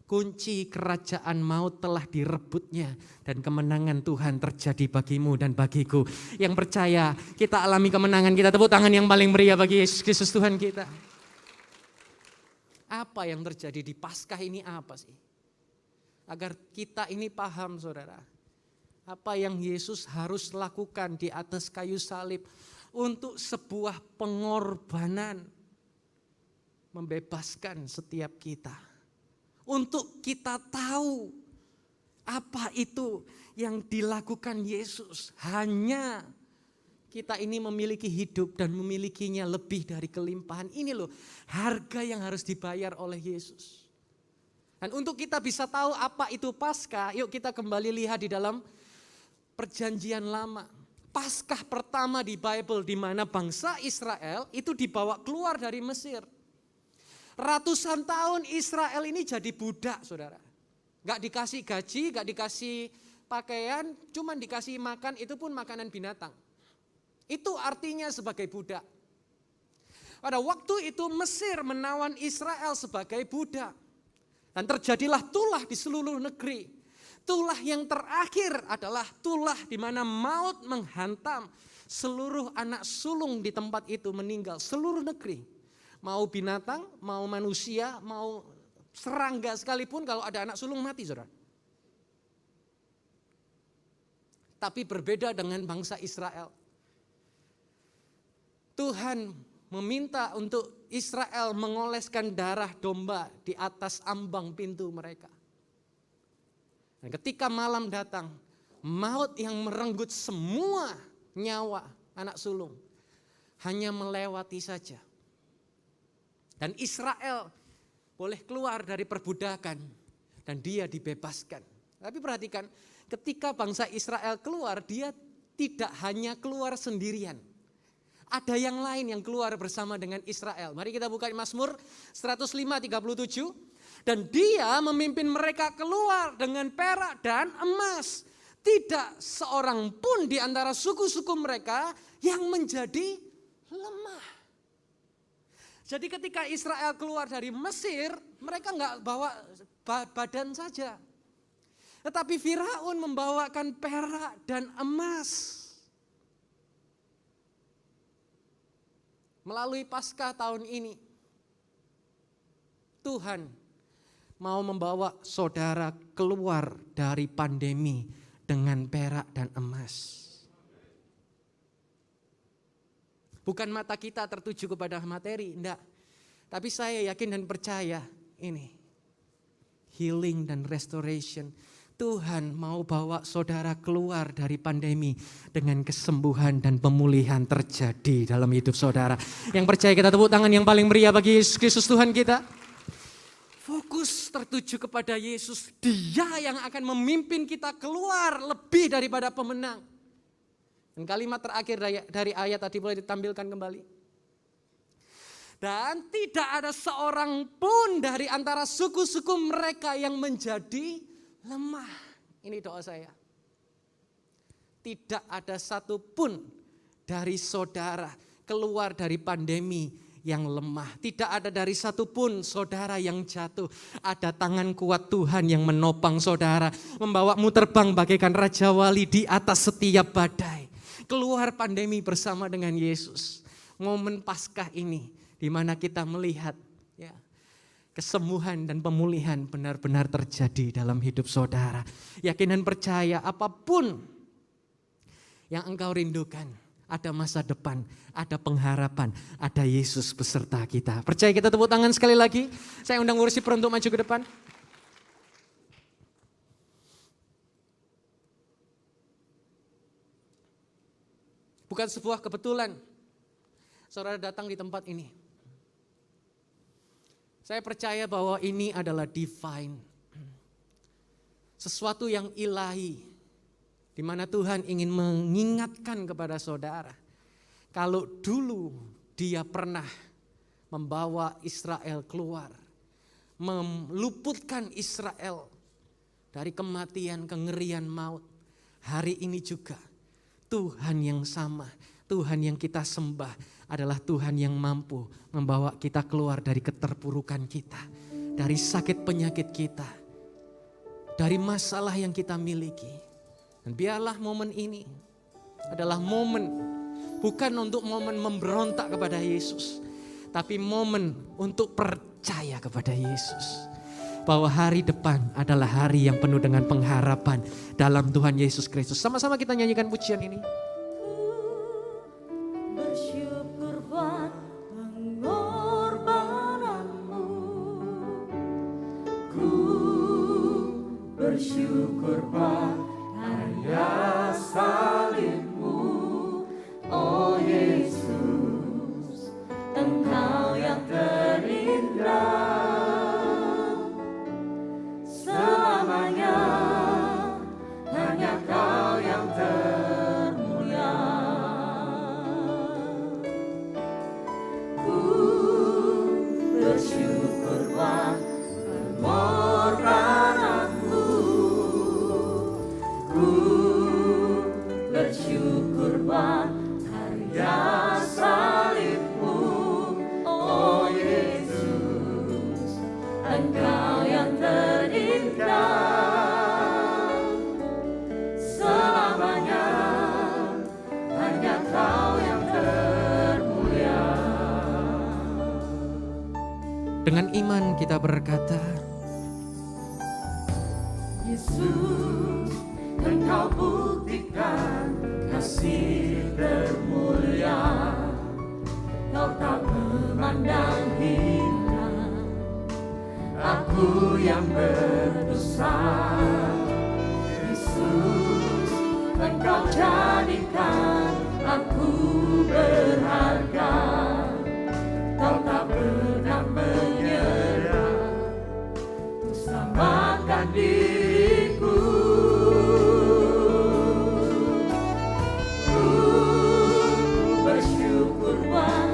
kunci kerajaan maut telah direbutnya. Dan kemenangan Tuhan terjadi bagimu dan bagiku. Yang percaya, kita alami kemenangan, kita tepuk tangan yang paling meriah bagi Yesus Kristus Tuhan kita. Apa yang terjadi di Paskah ini apa sih? Agar kita ini paham, saudara. Apa yang Yesus harus lakukan di atas kayu salib untuk sebuah pengorbanan, membebaskan setiap kita. Untuk kita tahu apa itu yang dilakukan Yesus. Hanya kita ini memiliki hidup dan memilikinya lebih dari kelimpahan. Ini loh harga yang harus dibayar oleh Yesus. Dan untuk kita bisa tahu apa itu Paskah, yuk kita kembali lihat di dalam Perjanjian Lama. Paskah pertama di Bible di mana bangsa Israel itu dibawa keluar dari Mesir. Ratusan tahun Israel ini jadi budak, saudara. Gak dikasih gaji, gak dikasih pakaian, cuma dikasih makan, itu pun makanan binatang. Itu artinya sebagai budak. Pada waktu itu Mesir menawan Israel sebagai budak. Dan terjadilah tulah di seluruh negeri. Tulah yang terakhir adalah tulah di mana maut menghantam seluruh anak sulung di tempat itu meninggal. Seluruh negeri. Mau binatang, mau manusia, mau serangga sekalipun kalau ada anak sulung mati, saudara. Tapi berbeda dengan bangsa Israel. Tuhan meminta untuk Israel mengoleskan darah domba di atas ambang pintu mereka. Dan ketika malam datang, maut yang merenggut semua nyawa anak sulung hanya melewati saja. Dan Israel boleh keluar dari perbudakan dan dia dibebaskan. Tapi perhatikan, ketika bangsa Israel keluar, dia tidak hanya keluar sendirian. Ada yang lain yang keluar bersama dengan Israel. Mari kita buka Mazmur 105:37. Dan dia memimpin mereka keluar dengan perak dan emas. Tidak seorang pun di antara suku-suku mereka yang menjadi lemah. Jadi ketika Israel keluar dari Mesir, mereka enggak bawa badan saja. Tetapi Firaun membawakan perak dan emas. Melalui Paskah tahun ini, Tuhan mau membawa saudara keluar dari pandemi dengan perak dan emas. Bukan mata kita tertuju kepada materi, enggak. Tapi saya yakin dan percaya ini healing dan restoration. Tuhan mau bawa saudara keluar dari pandemi dengan kesembuhan dan pemulihan terjadi dalam hidup saudara. Yang percaya kita tepuk tangan yang paling meriah bagi Yesus Kristus Tuhan kita. Fokus tertuju kepada Yesus. Dia yang akan memimpin kita keluar lebih daripada pemenang. Dan kalimat terakhir dari ayat tadi boleh ditampilkan kembali. Dan tidak ada seorang pun dari antara suku-suku mereka yang menjadi lemah. Ini doa saya. Tidak ada satupun dari saudara keluar dari pandemi yang lemah. Tidak ada dari satupun saudara yang jatuh. Ada tangan kuat Tuhan yang menopang saudara. Membawamu terbang bagaikan Raja Wali di atas setiap badai. Keluar pandemi bersama dengan Yesus. Momen Paskah ini di mana kita melihat ya, kesembuhan dan pemulihan benar-benar terjadi dalam hidup saudara. Yakin dan percaya apapun yang engkau rindukan, ada masa depan, ada pengharapan, ada Yesus beserta kita. Percaya kita tepuk tangan sekali lagi. Saya undang worship untuk maju ke depan. Bukan sebuah kebetulan saudara datang di tempat ini. Saya percaya bahwa ini adalah divine. Sesuatu yang ilahi. Di mana Tuhan ingin mengingatkan kepada saudara. Kalau dulu dia pernah membawa Israel keluar. Meluputkan Israel dari kematian, kengerian maut. Hari ini juga Tuhan yang sama, Tuhan yang kita sembah adalah Tuhan yang mampu membawa kita keluar dari keterpurukan kita, dari sakit penyakit kita, dari masalah yang kita miliki. Dan biarlah momen ini adalah momen bukan untuk momen memberontak kepada Yesus, tapi momen untuk percaya kepada Yesus. Bahwa hari depan adalah hari yang penuh dengan pengharapan dalam Tuhan Yesus Kristus. Sama-sama kita nyanyikan pujian ini. Bersyukur buat pengorbananmu. Ku bersyukur buat karya salibmu. Oh Yesus, Engkau yang terindah. Selamanya hanya Kau yang termulia. Ku bersyukur buat pengorbananmu. Ku Dengan iman kita berkata, Yesus, Engkau buktikan kasih termulia. Kau tak memandang hina aku yang berdosa. Yesus, Engkau jadikan aku berharga. Kau tak pernah menyerah untuk selamatkan diriku. Ku bersyukur buat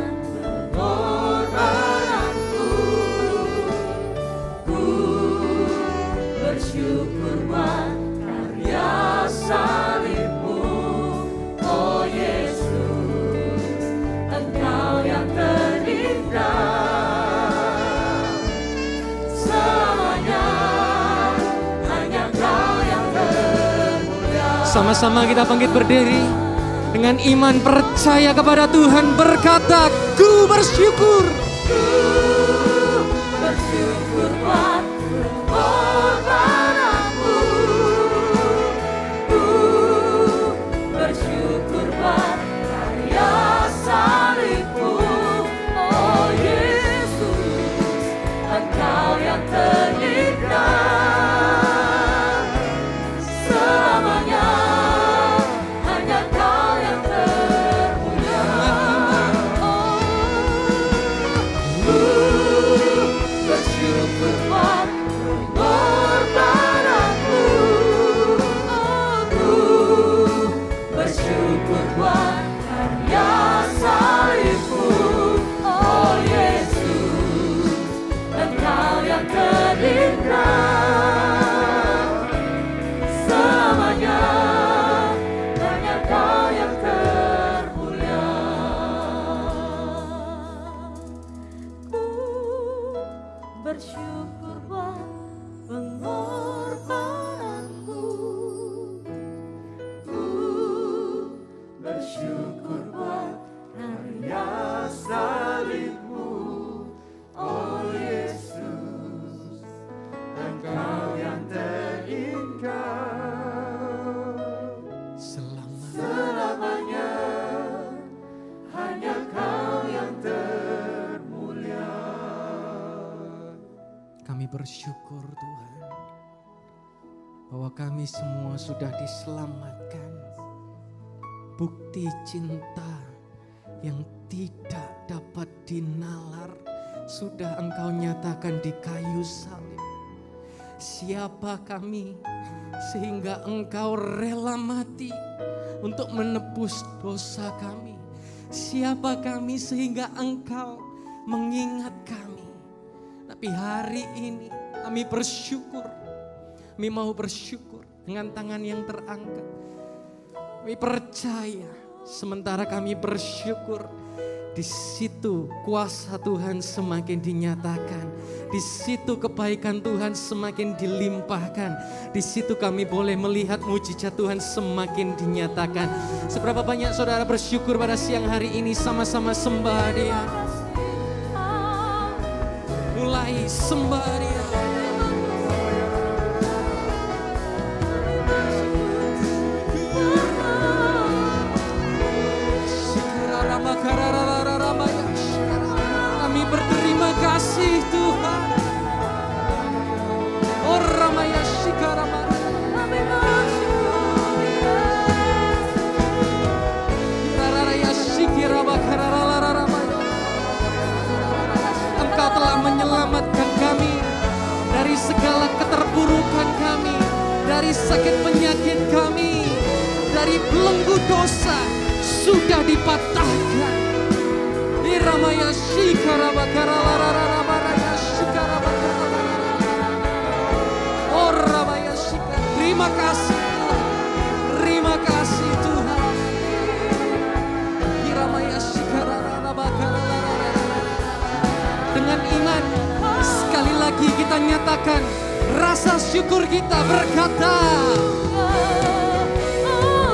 pengorbananku. Ku bersyukur buat karya salibmu. Oh Yesus, Engkau yang terindah. Selamanya hanya Kau yang termulia. sama-sama kita bangkit berdiri. Dengan iman percaya kepada Tuhan, berkata, ku bersyukur. Ku bersyukur buat pengorbananmu. Ku bersyukur buat karya salibmu. Oh Yesus, Engkau yang terindah. Selamanya hanya Kau yang termulia. Ku bersyukur buat pengorbananmu. Ku bersyukur buat karya salibmu. Oh Yesus, Engkau yang terindah. Selamanya hanya Kau yang termulia. Ku bersyukur buat pengorbananku. Ku bersyukur buat karya salibmu. Oh Yesus, Engkau yang terindah. Selamanya hanya Kau yang termulia. Kami bersyukur Tuhan bahwa kami semua sudah diselamatkan. Bukti cinta yang tidak dapat dinalar sudah Engkau nyatakan di kayu salib. Siapa kami sehingga Engkau rela mati untuk menebus dosa kami? Siapa kami sehingga Engkau mengingat kami? Tapi hari ini kami bersyukur. Kami mau bersyukur dengan tangan yang terangkat. Kami percaya sementara kami bersyukur, di situ kuasa Tuhan semakin dinyatakan. Di situ kebaikan Tuhan semakin dilimpahkan. Di situ kami boleh melihat mujizat Tuhan semakin dinyatakan. Seberapa banyak saudara bersyukur pada siang hari ini, sama-sama sembah Dia. Mulai sembah Dia. Kami berterima kasih Tuhan. Oh Ramaya Shikarama. Raraya Shikiraba Karararamaya. Engkau telah menyelamatkan kami dari segala keterpurukan kami, dari sakit penyakit kami, dari belenggu dosa sudah dipatahkan. Ramaya Shikaraba Karararamaya Shikaraba. Oh Ramaya Shikar. Terima kasih Tuhan. Terima kasih Tuhan. Ramaya Shikaraba Karararamaya. Dengan iman sekali lagi kita nyatakan rasa syukur kita, berkata,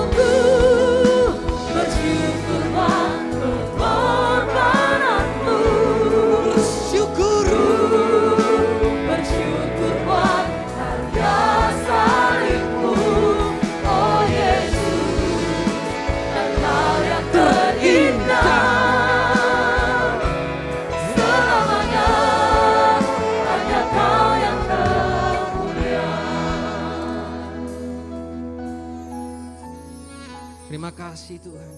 Aku bersyukur buat pengorbananmu. bersyukur. Terima kasih Tuhan.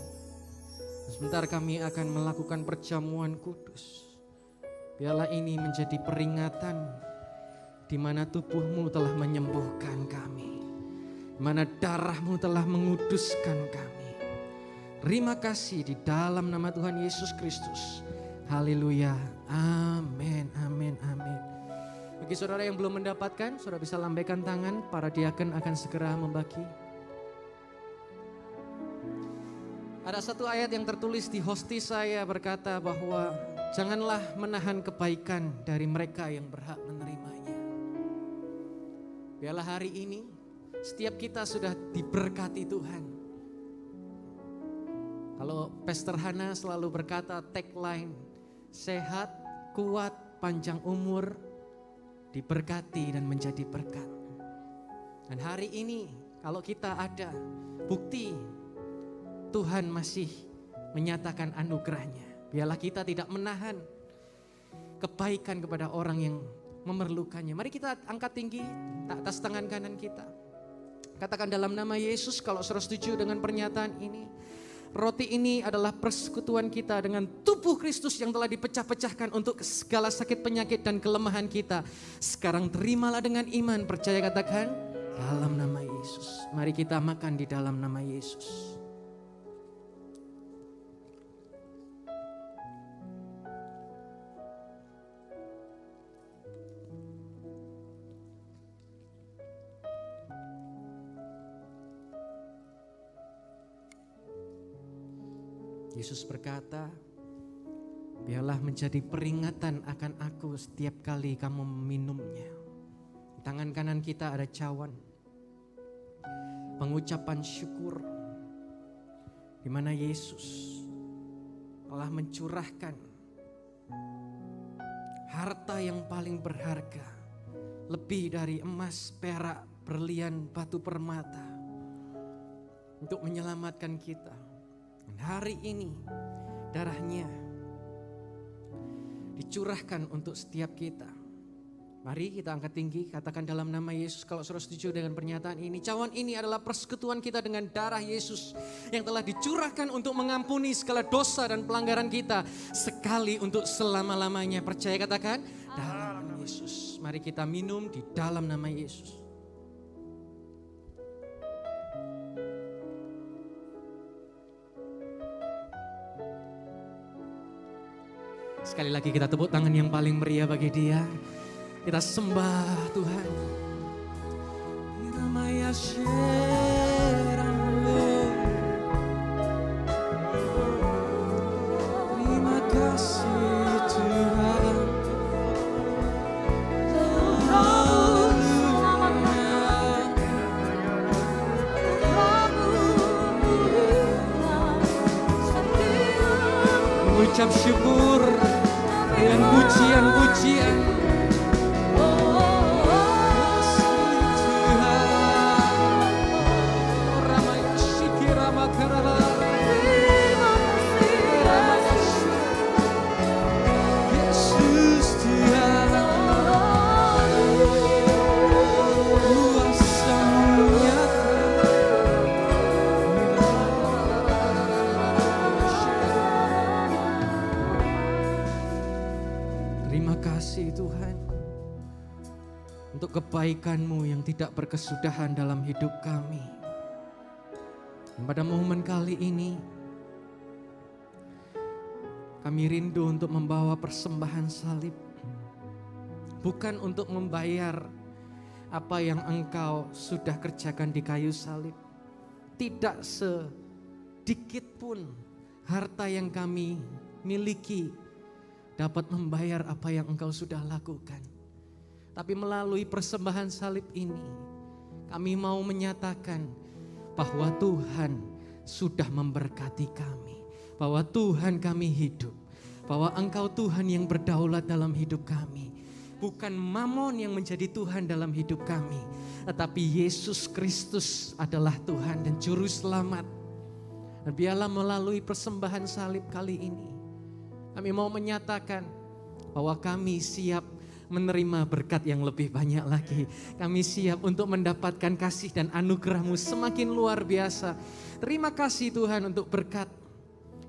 Sebentar kami akan melakukan perjamuan kudus. Biarlah ini menjadi peringatan di mana tubuh-Mu telah menyembuhkan kami, di mana darah-Mu telah menguduskan kami. Terima kasih di dalam nama Tuhan Yesus Kristus. Haleluya. Amin, amin, amin. Bagi saudara yang belum mendapatkan, saudara bisa lambaikan tangan, para diaken akan segera membagi. Ada satu ayat yang tertulis di hosti saya berkata bahwa janganlah menahan kebaikan dari mereka yang berhak menerimanya. Biarlah hari ini setiap kita sudah diberkati Tuhan. Kalau Pastor Hana selalu berkata tagline, sehat, kuat, panjang umur, diberkati dan menjadi berkat. Dan hari ini kalau kita ada bukti Tuhan masih menyatakan anugerahnya. Biarlah kita tidak menahan kebaikan kepada orang yang memerlukannya. Mari kita angkat tinggi atas tangan kanan kita. Katakan dalam nama Yesus kalau saudara setuju dengan pernyataan ini. Roti ini adalah persekutuan kita dengan tubuh Kristus yang telah dipecah-pecahkan untuk segala sakit penyakit dan kelemahan kita. Sekarang terimalah dengan iman, percaya katakan dalam nama Yesus. Mari kita makan di dalam nama Yesus. Yesus berkata, biarlah menjadi peringatan akan aku setiap kali kamu meminumnya. Di tangan kanan kita ada cawan pengucapan syukur, di mana Yesus telah mencurahkan harta yang paling berharga, lebih dari emas, perak, berlian, batu permata, untuk menyelamatkan kita. Dan hari ini darahnya dicurahkan untuk setiap kita. Mari kita angkat tinggi, katakan dalam nama Yesus kalau saudara setuju dengan pernyataan ini. Cawan ini adalah persekutuan kita dengan darah Yesus yang telah dicurahkan untuk mengampuni segala dosa dan pelanggaran kita sekali untuk selama-lamanya. Percaya katakan dalam nama Yesus. Mari kita minum di dalam nama Yesus. Sekali lagi kita tepuk tangan yang paling meriah bagi Dia. Kita sembah Tuhan. Terima kasih Tuhan. Mengucap syukur dengan pujian-pujian. Untuk kebaikan-Mu yang tidak berkesudahan dalam hidup kami. Dan pada momen kali ini, kami rindu untuk membawa persembahan salib. Bukan untuk membayar apa yang Engkau sudah kerjakan di kayu salib. Tidak sedikit pun harta yang kami miliki dapat membayar apa yang Engkau sudah lakukan. Tapi melalui persembahan salib ini, kami mau menyatakan bahwa Tuhan sudah memberkati kami. Bahwa Tuhan kami hidup. Bahwa Engkau Tuhan yang berdaulat dalam hidup kami. Bukan mamon yang menjadi Tuhan dalam hidup kami. Tetapi Yesus Kristus adalah Tuhan dan Juru Selamat. Dan biarlah melalui persembahan salib kali ini, kami mau menyatakan bahwa kami siap menerima berkat yang lebih banyak lagi. Kami siap untuk mendapatkan kasih dan anugerah-Mu semakin luar biasa. Terima kasih Tuhan untuk berkat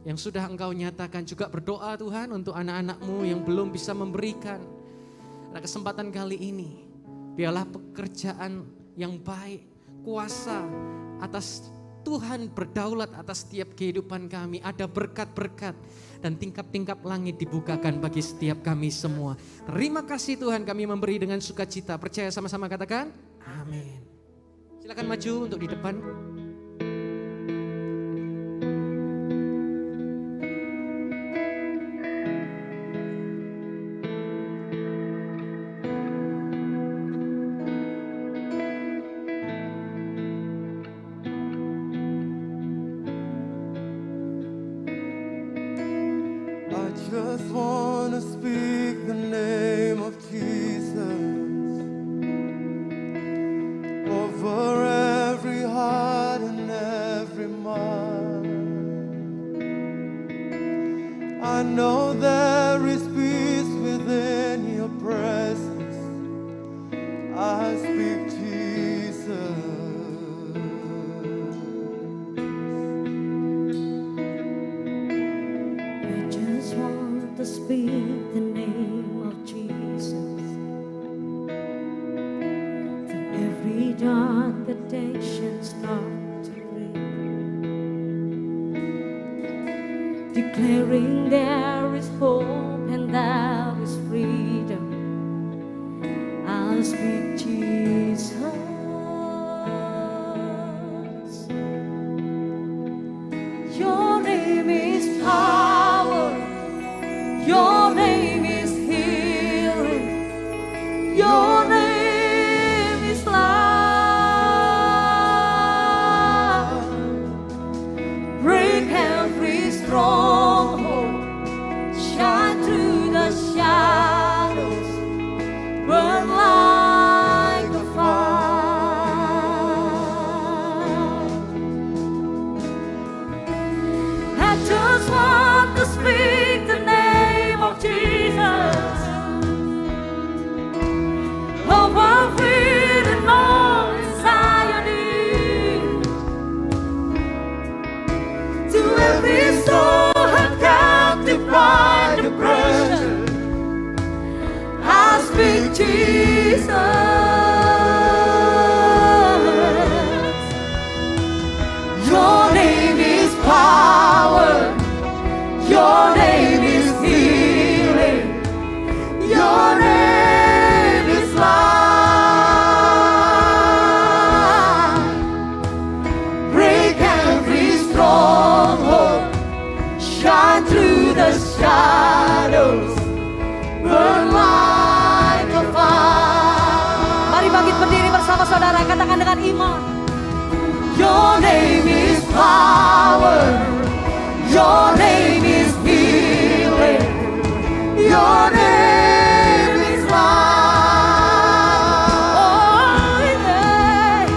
yang sudah Engkau nyatakan. Juga berdoa Tuhan untuk anak-anak-Mu yang belum bisa memberikan. Pada kesempatan kali ini, biarlah pekerjaan yang baik, kuasa atas Tuhan berdaulat atas setiap kehidupan kami. Ada berkat-berkat dan tingkap-tingkap langit dibukakan bagi setiap kami semua. Terima kasih Tuhan, kami memberi dengan sukacita. Percaya sama-sama katakan, amin. Silakan maju untuk di depan. Just wanna speak the name of Jesus over every heart and every mind. I know there is peace within your presence. I speak Jesus. To speak the name of Jesus to every dark addiction start to break, declaring there is hope and there is freedom. I'll speak Jesus. Your name is power. Your name is healing. Your name is life. Break every stronghold. Shine through the shadows. Burn like a fire. I just want to speak the name of Jesus over fear and all anxiety, to every soul held captive by depression. I speak Jesus. Your name is power. Your name is healing. Your name is life. Break every stronghold. Shine through the shadows. Burn like a fire. Mari bangkit berdiri bersama saudara, katakan dengan iman. Your name is power. Your name is healing. Your name is life. Oh, yeah.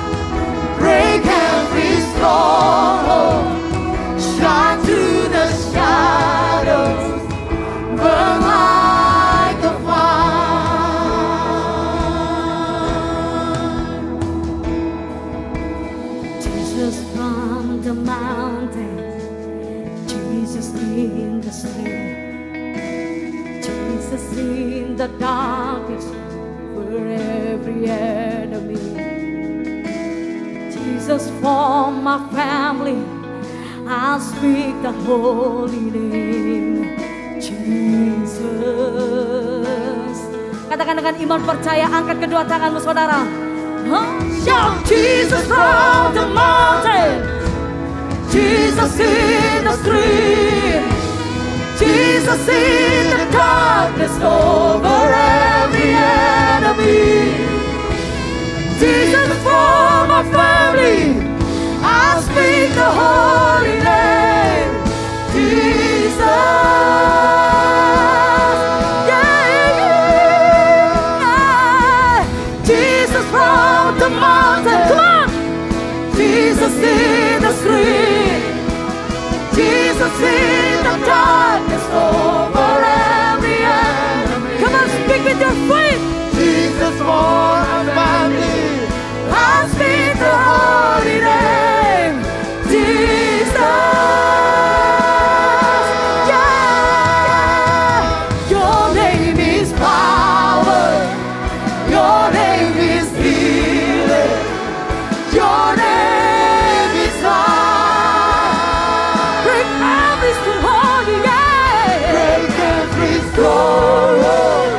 Break every stronghold. Shine through the shadows. Burn like a fire. Jesus from the mountain. Jesus in the street, Jesus in the darkness for every enemy, Jesus for my family. I'll speak the holy name, Jesus. Katakan dengan iman percaya, angkat kedua tanganmu saudara. Shout Jesus from the mountain. Jesus in the street, Jesus in the darkness over every enemy, Jesus for my family. I speak the holy name, Jesus. Yeah, yeah. Jesus from the mountain, come on. Jesus in the street, Jesus in the darkness over every enemy. Come on, speak with your faith. for our family. I speak the holy name, Jesus. Yeah, your name is power. Your name is healing. Your name is life. Break every stronghold, yeah. Break every stronghold,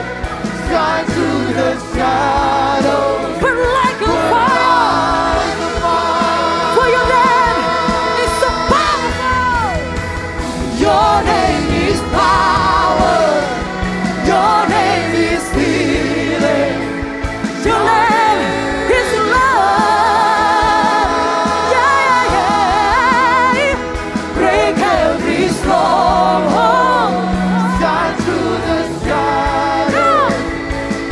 shine through the shadows. Burn like a fire. For your name is so powerful. Your name is power. Your name is healing. Your name is love. Yeah, yeah. Break every stronghold. Shine through the shadows,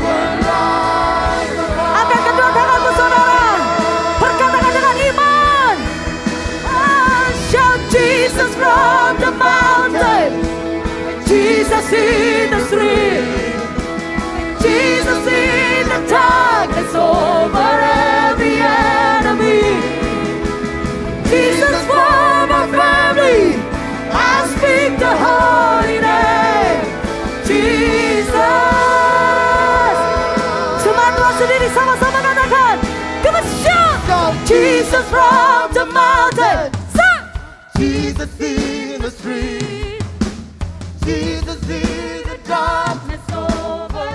burn like a fire. Angkat kedua tanganmu saudara. Perkatakan dengan iman. Shout Jesus from the mountain. Jesus in the street. Jesus in the darkness over every enemy. Jesus for my family. I speak the holy name. Jesus. Cuma Tuhan sendiri sama-sama katakan. Come on, shout. Jesus from the mountain. Shout. Jesus in the street, Jesus in the darkness over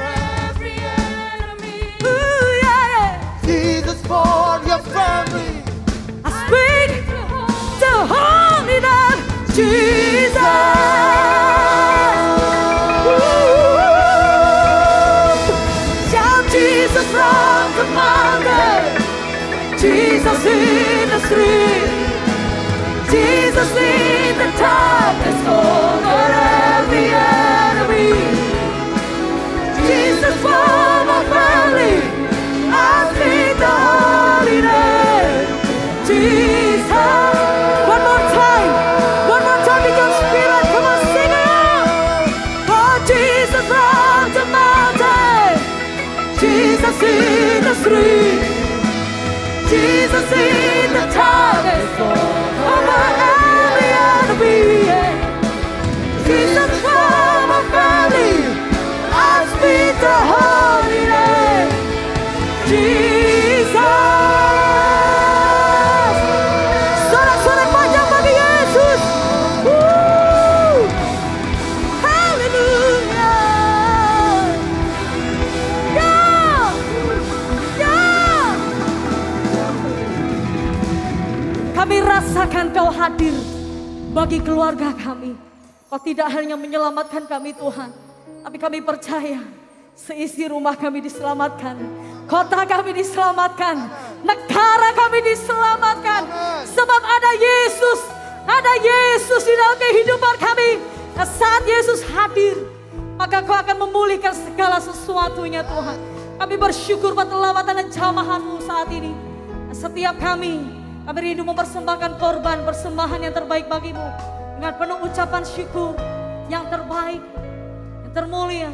every enemy. Ooh, yeah, yeah. Jesus for your family. I speak the holy name, Jesus. Shout Jesus from the mountain, Jesus in the street, Jesus in the darkness over every enemy. Jesus for my family, I speak the holy name, Jesus. One more time in your spirit, come on, sing it out. Oh, Jesus from the mountain, Jesus in the street, Jesus in the darkness over every enemy. Jesus for my family, I speak the holy name, Jesus. Sorak-sorak panjang bagi Yesus. Woo! Haleluya. Ya, ya. Kami rasakan Kau hadir bagi keluarga kami. Kau tidak hanya menyelamatkan kami Tuhan, tapi kami percaya seisi rumah kami diselamatkan, kota kami diselamatkan, negara kami diselamatkan. Sebab ada Yesus di dalam kehidupan kami. Nah, saat Yesus hadir, maka Kau akan memulihkan segala sesuatunya Tuhan. Kami bersyukur buat telawatan dan jamahan-Mu saat ini. Nah, setiap kami rindu mempersembahkan korban persembahan yang terbaik bagi-Mu. Dengan penuh ucapan syukur yang terbaik, yang termulia,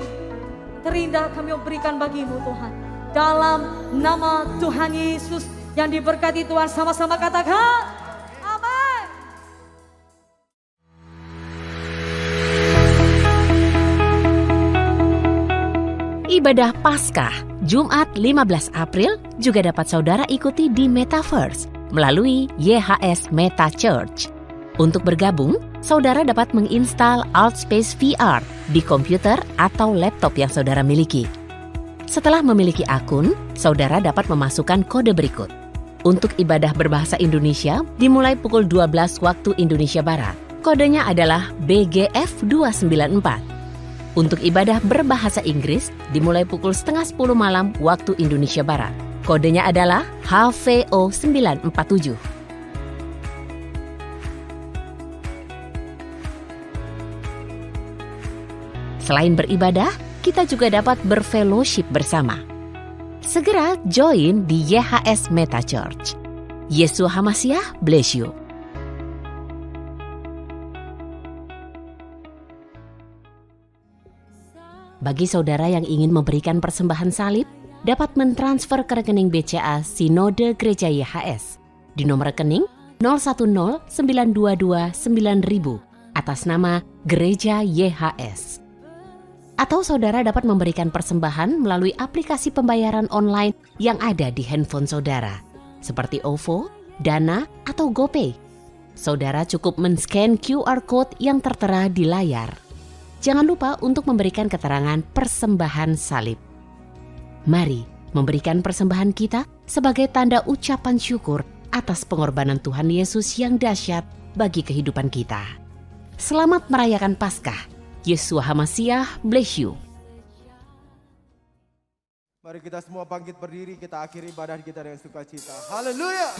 terindah kami berikan bagi-Mu Tuhan. Dalam nama Tuhan Yesus yang diberkati Tuhan, sama-sama katakan amin. Ibadah Paskah Jumat 15 April juga dapat saudara ikuti di Metaverse melalui YHS Meta Church. Untuk bergabung, saudara dapat menginstal Altspace VR di komputer atau laptop yang saudara miliki. Setelah memiliki akun, saudara dapat memasukkan kode berikut. Untuk ibadah berbahasa Indonesia dimulai pukul 12 waktu Indonesia Barat. Kodenya adalah BGF294. Untuk ibadah berbahasa Inggris dimulai pukul 9:30 malam waktu Indonesia Barat. Kodenya adalah HVO947. Selain beribadah, kita juga dapat berfellowship bersama. Segera join di YHS Meta Church. Yesus Hamasiah bless you. Bagi saudara yang ingin memberikan persembahan salib, dapat mentransfer ke rekening BCA Sinode Gereja YHS di nomor rekening 010-922-9000 atas nama Gereja YHS. Atau saudara dapat memberikan persembahan melalui aplikasi pembayaran online yang ada di handphone saudara, seperti OVO, Dana, atau GoPay. Saudara cukup men-scan QR Code yang tertera di layar. Jangan lupa untuk memberikan keterangan persembahan salib. Mari memberikan persembahan kita sebagai tanda ucapan syukur atas pengorbanan Tuhan Yesus yang dahsyat bagi kehidupan kita. Selamat merayakan Paskah. Yeshua HaMasiah bless you. Mari kita semua bangkit berdiri, kita akhiri ibadah kita dengan sukacita. Haleluya.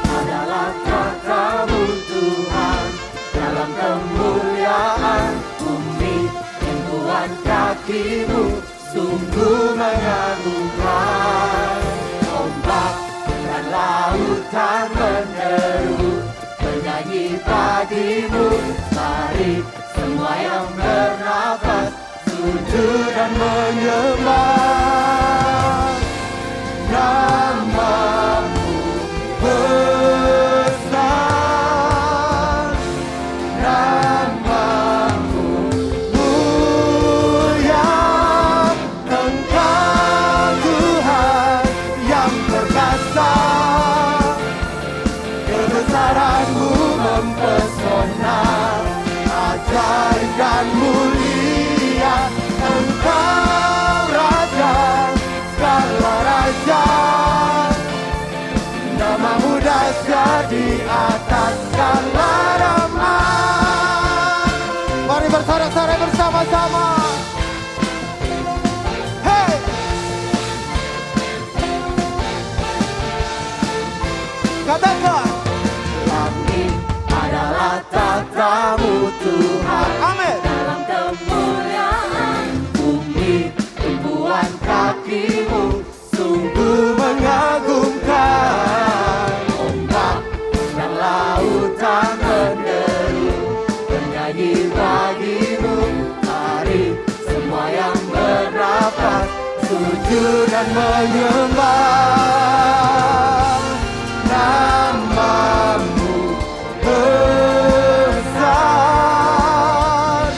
Adalah kata-Mu Tuhan, dalam kemuliaan bumi, tumpuan kaki-Mu sungguh mengagumkan. Ombak dan lautan menderu, bernyanyi pagi-Mu. Mari semua yang bernafas sujud dan menyembah. Nama-Mu besar, nama-Mu mulia. Engkau Tuhan yang perkasa, kebesaran-Mu mempesona, ajaib dan mulia. Engkau Raja, segala raja, nama-Mu dahsyat di atas segala nama. Mari bersorak-sorai bersama-sama. Hey! Katakan. Langit adalah tata-Mu Tuhan, Amin. dalam kemuliaan bumi, tumpuan kaki-Mu sungguh Mengagumkan. ombak dan lautan menderu, bernyanyi bagi-Mu. Mari semua yang bernafas Sujud dan menyembah. Nama-Mu besar,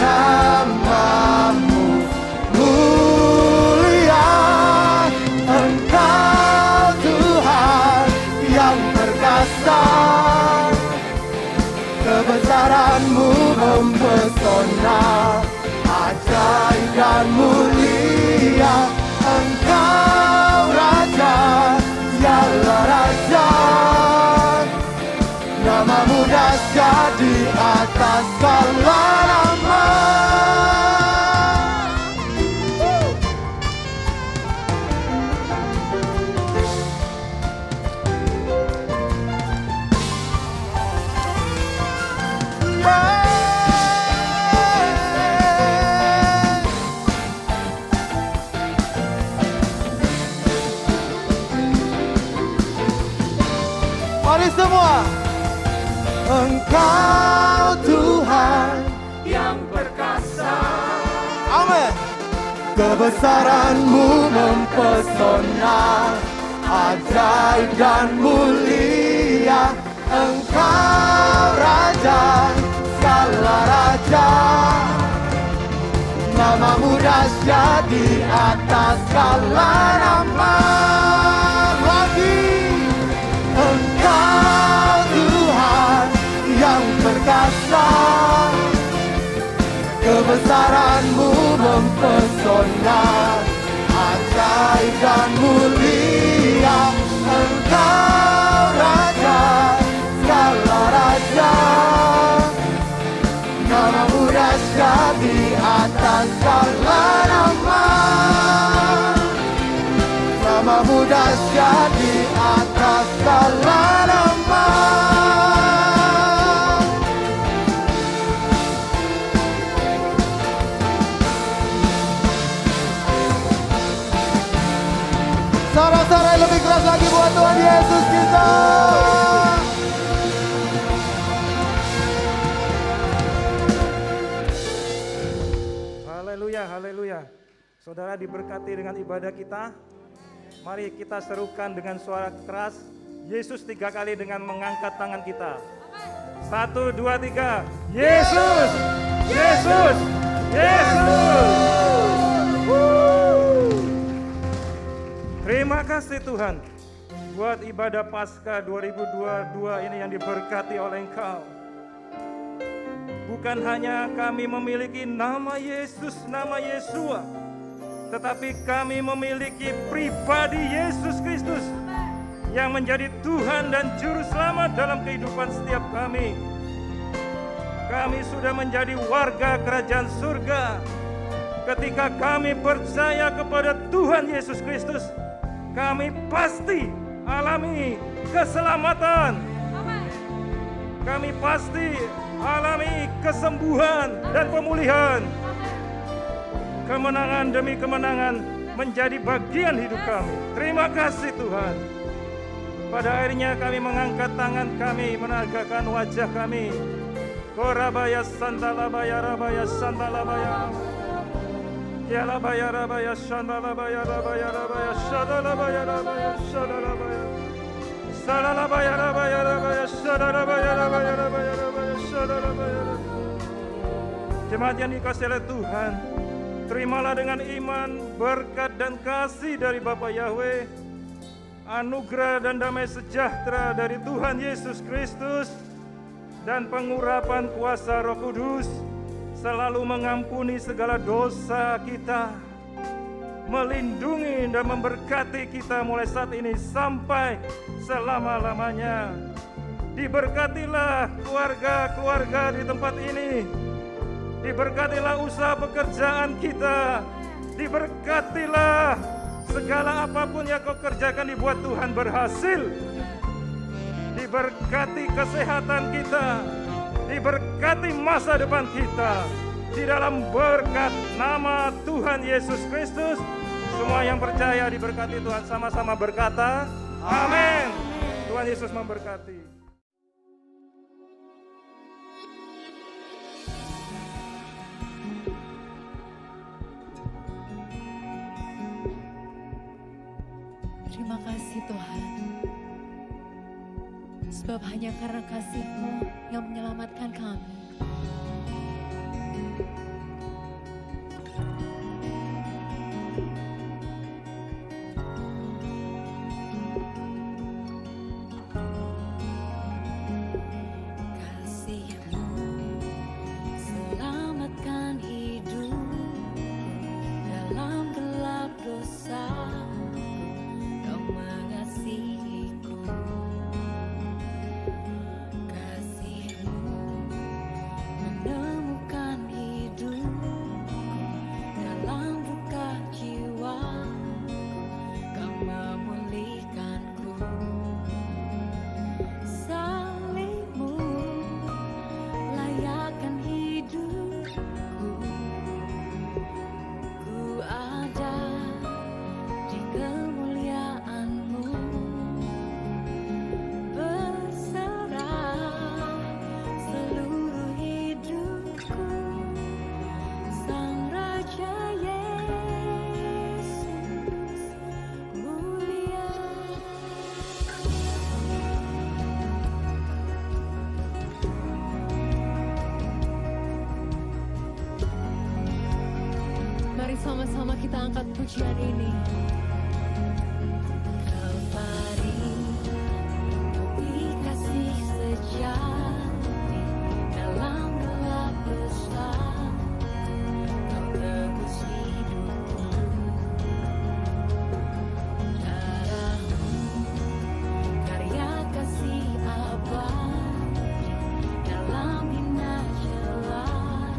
nama-Mu mulia. Engkau Tuhan yang perkasa, kebesaran-Mu mempesona, ajaib dan mulia. Engkau Raja, segala raja, nama-Mu dahsyat di atas segala nama. Mari semua. Engkau Tuhan yang perkasa, Amin. Kebesaran-Mu mempesona, ajaib dan mulia. Engkau Raja, segala raja, nama-Mu dahsyat di atas segala nama. Lagi Engkau Tuhan yang perkasa, kebesaran-Mu mempesona, ajaib dan mulia. Engkau Raja, segala raja, nama-Mu dahsyat di atas segala nama. Nama-Mu dahsyat di atas segala nama. haleluya. Saudara diberkati dengan ibadah kita. Mari kita serukan dengan suara keras Yesus 3 kali dengan mengangkat tangan kita. 1, 2, 3. Yesus, Yesus, Yesus. Terima kasih Tuhan buat ibadah Paskah 2022 ini yang diberkati oleh Engkau. Bukan hanya kami memiliki nama Yesus, nama Yesua, tetapi kami memiliki pribadi Yesus Kristus yang menjadi Tuhan dan Juru Selamat dalam kehidupan setiap kami. Kami sudah menjadi warga kerajaan surga ketika kami percaya kepada Tuhan Yesus Kristus. Kami pasti alami keselamatan. Kami pasti alami kesembuhan dan pemulihan. Kemenangan demi kemenangan menjadi bagian hidup kami. Terima kasih Tuhan. Pada akhirnya kami mengangkat tangan kami, menegakkan wajah kami. Korabaya sandalabaya rabaya sandalabaya. Yalabaya rabaya sandalabaya rabaya rabaya sadalabaya rabaya sadalabaya. Salalabaya rabaya rabaya sadalabaya rabaya rabaya rabaya sadalabaya. Jemaat yang dikasihi oleh Tuhan, terimalah dengan iman berkat dan kasih dari Bapa Yahweh, anugerah dan damai sejahtera dari Tuhan Yesus Kristus, dan pengurapan kuasa Roh Kudus selalu mengampuni segala dosa kita, melindungi dan memberkati kita mulai saat ini sampai selama-lamanya. Diberkatilah keluarga-keluarga di tempat ini. Diberkatilah usaha pekerjaan kita. Diberkatilah segala apapun yang kau kerjakan dibuat Tuhan berhasil. Diberkati kesehatan kita. Diberkati masa depan kita. Di dalam berkat nama Tuhan Yesus Kristus, semua yang percaya diberkati Tuhan. Sama-sama berkata, amin. Tuhan Yesus memberkati. Terima kasih Tuhan, sebab hanya karena kasih-Mu yang menyelamatkan kami. Kasih-Mu selamatkan hidupku dalam gelap dosa. Mengasihiku, kasih-Mu menemukan hidupku dalam duka jiwa, Kau memulihkanku. Salib-Mu layakkan hidupku, ku ada di kemuliaan-Mu, berserah seluruh hidupku, Sang Raja Yesus mulia. Mari sama-sama kita angkat pujian ini. Kalvari, bukti kasih sejati dalam gelap dosa, Kau tebus hidupku. Darah-Mu, karya kasih abadi dalam hina celah,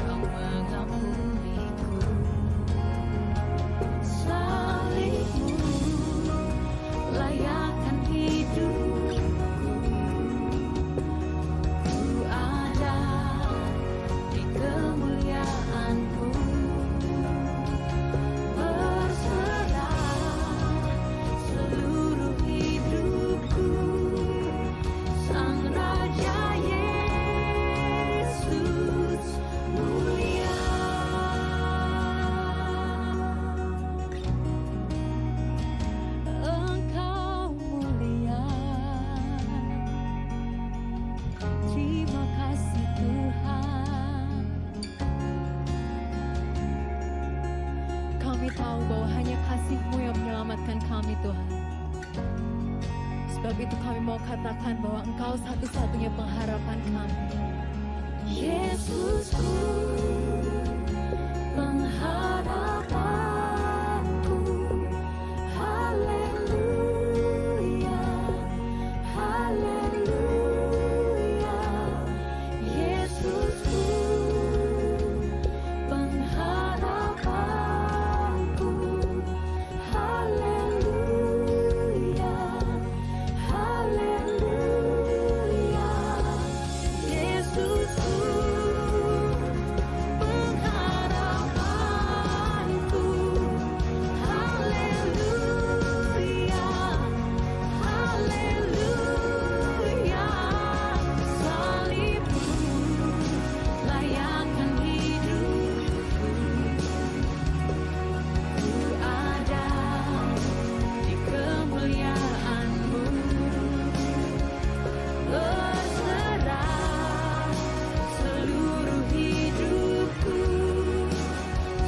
Kau mengampuniku. Sebab itu kami mau katakan bahwa Engkau satu-satunya pengharapan kami. Yesusku, pengharapanku. Haleluya, haleluya. Yesusku, pengharapanku. Haleluya, haleluya. Yesusku, pengharapanku. Haleluya, haleluya. Salibmu layakkan hidupku. Ku ada di kemuliaan-Mu. Berserah seluruh hidupku.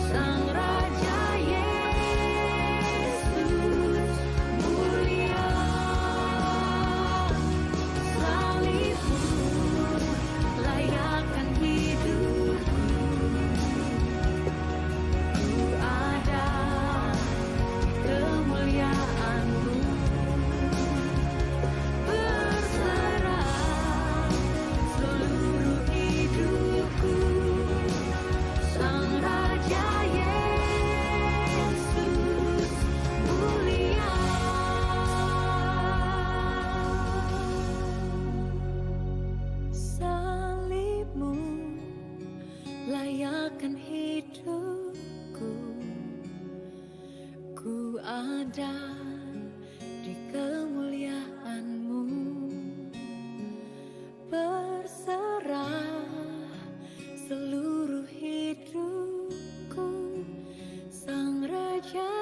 Sang Raja Yesus mulia. Salibmu layakkan hidupku. Ku ada di kemuliaan-Mu. Berserah seluruh hidupku. Sang Raja Yesus mulia. Salibmu layakkan hidupku. Ku ada di kemuliaan-Mu. Berserah seluruh hidupku. Sang Raja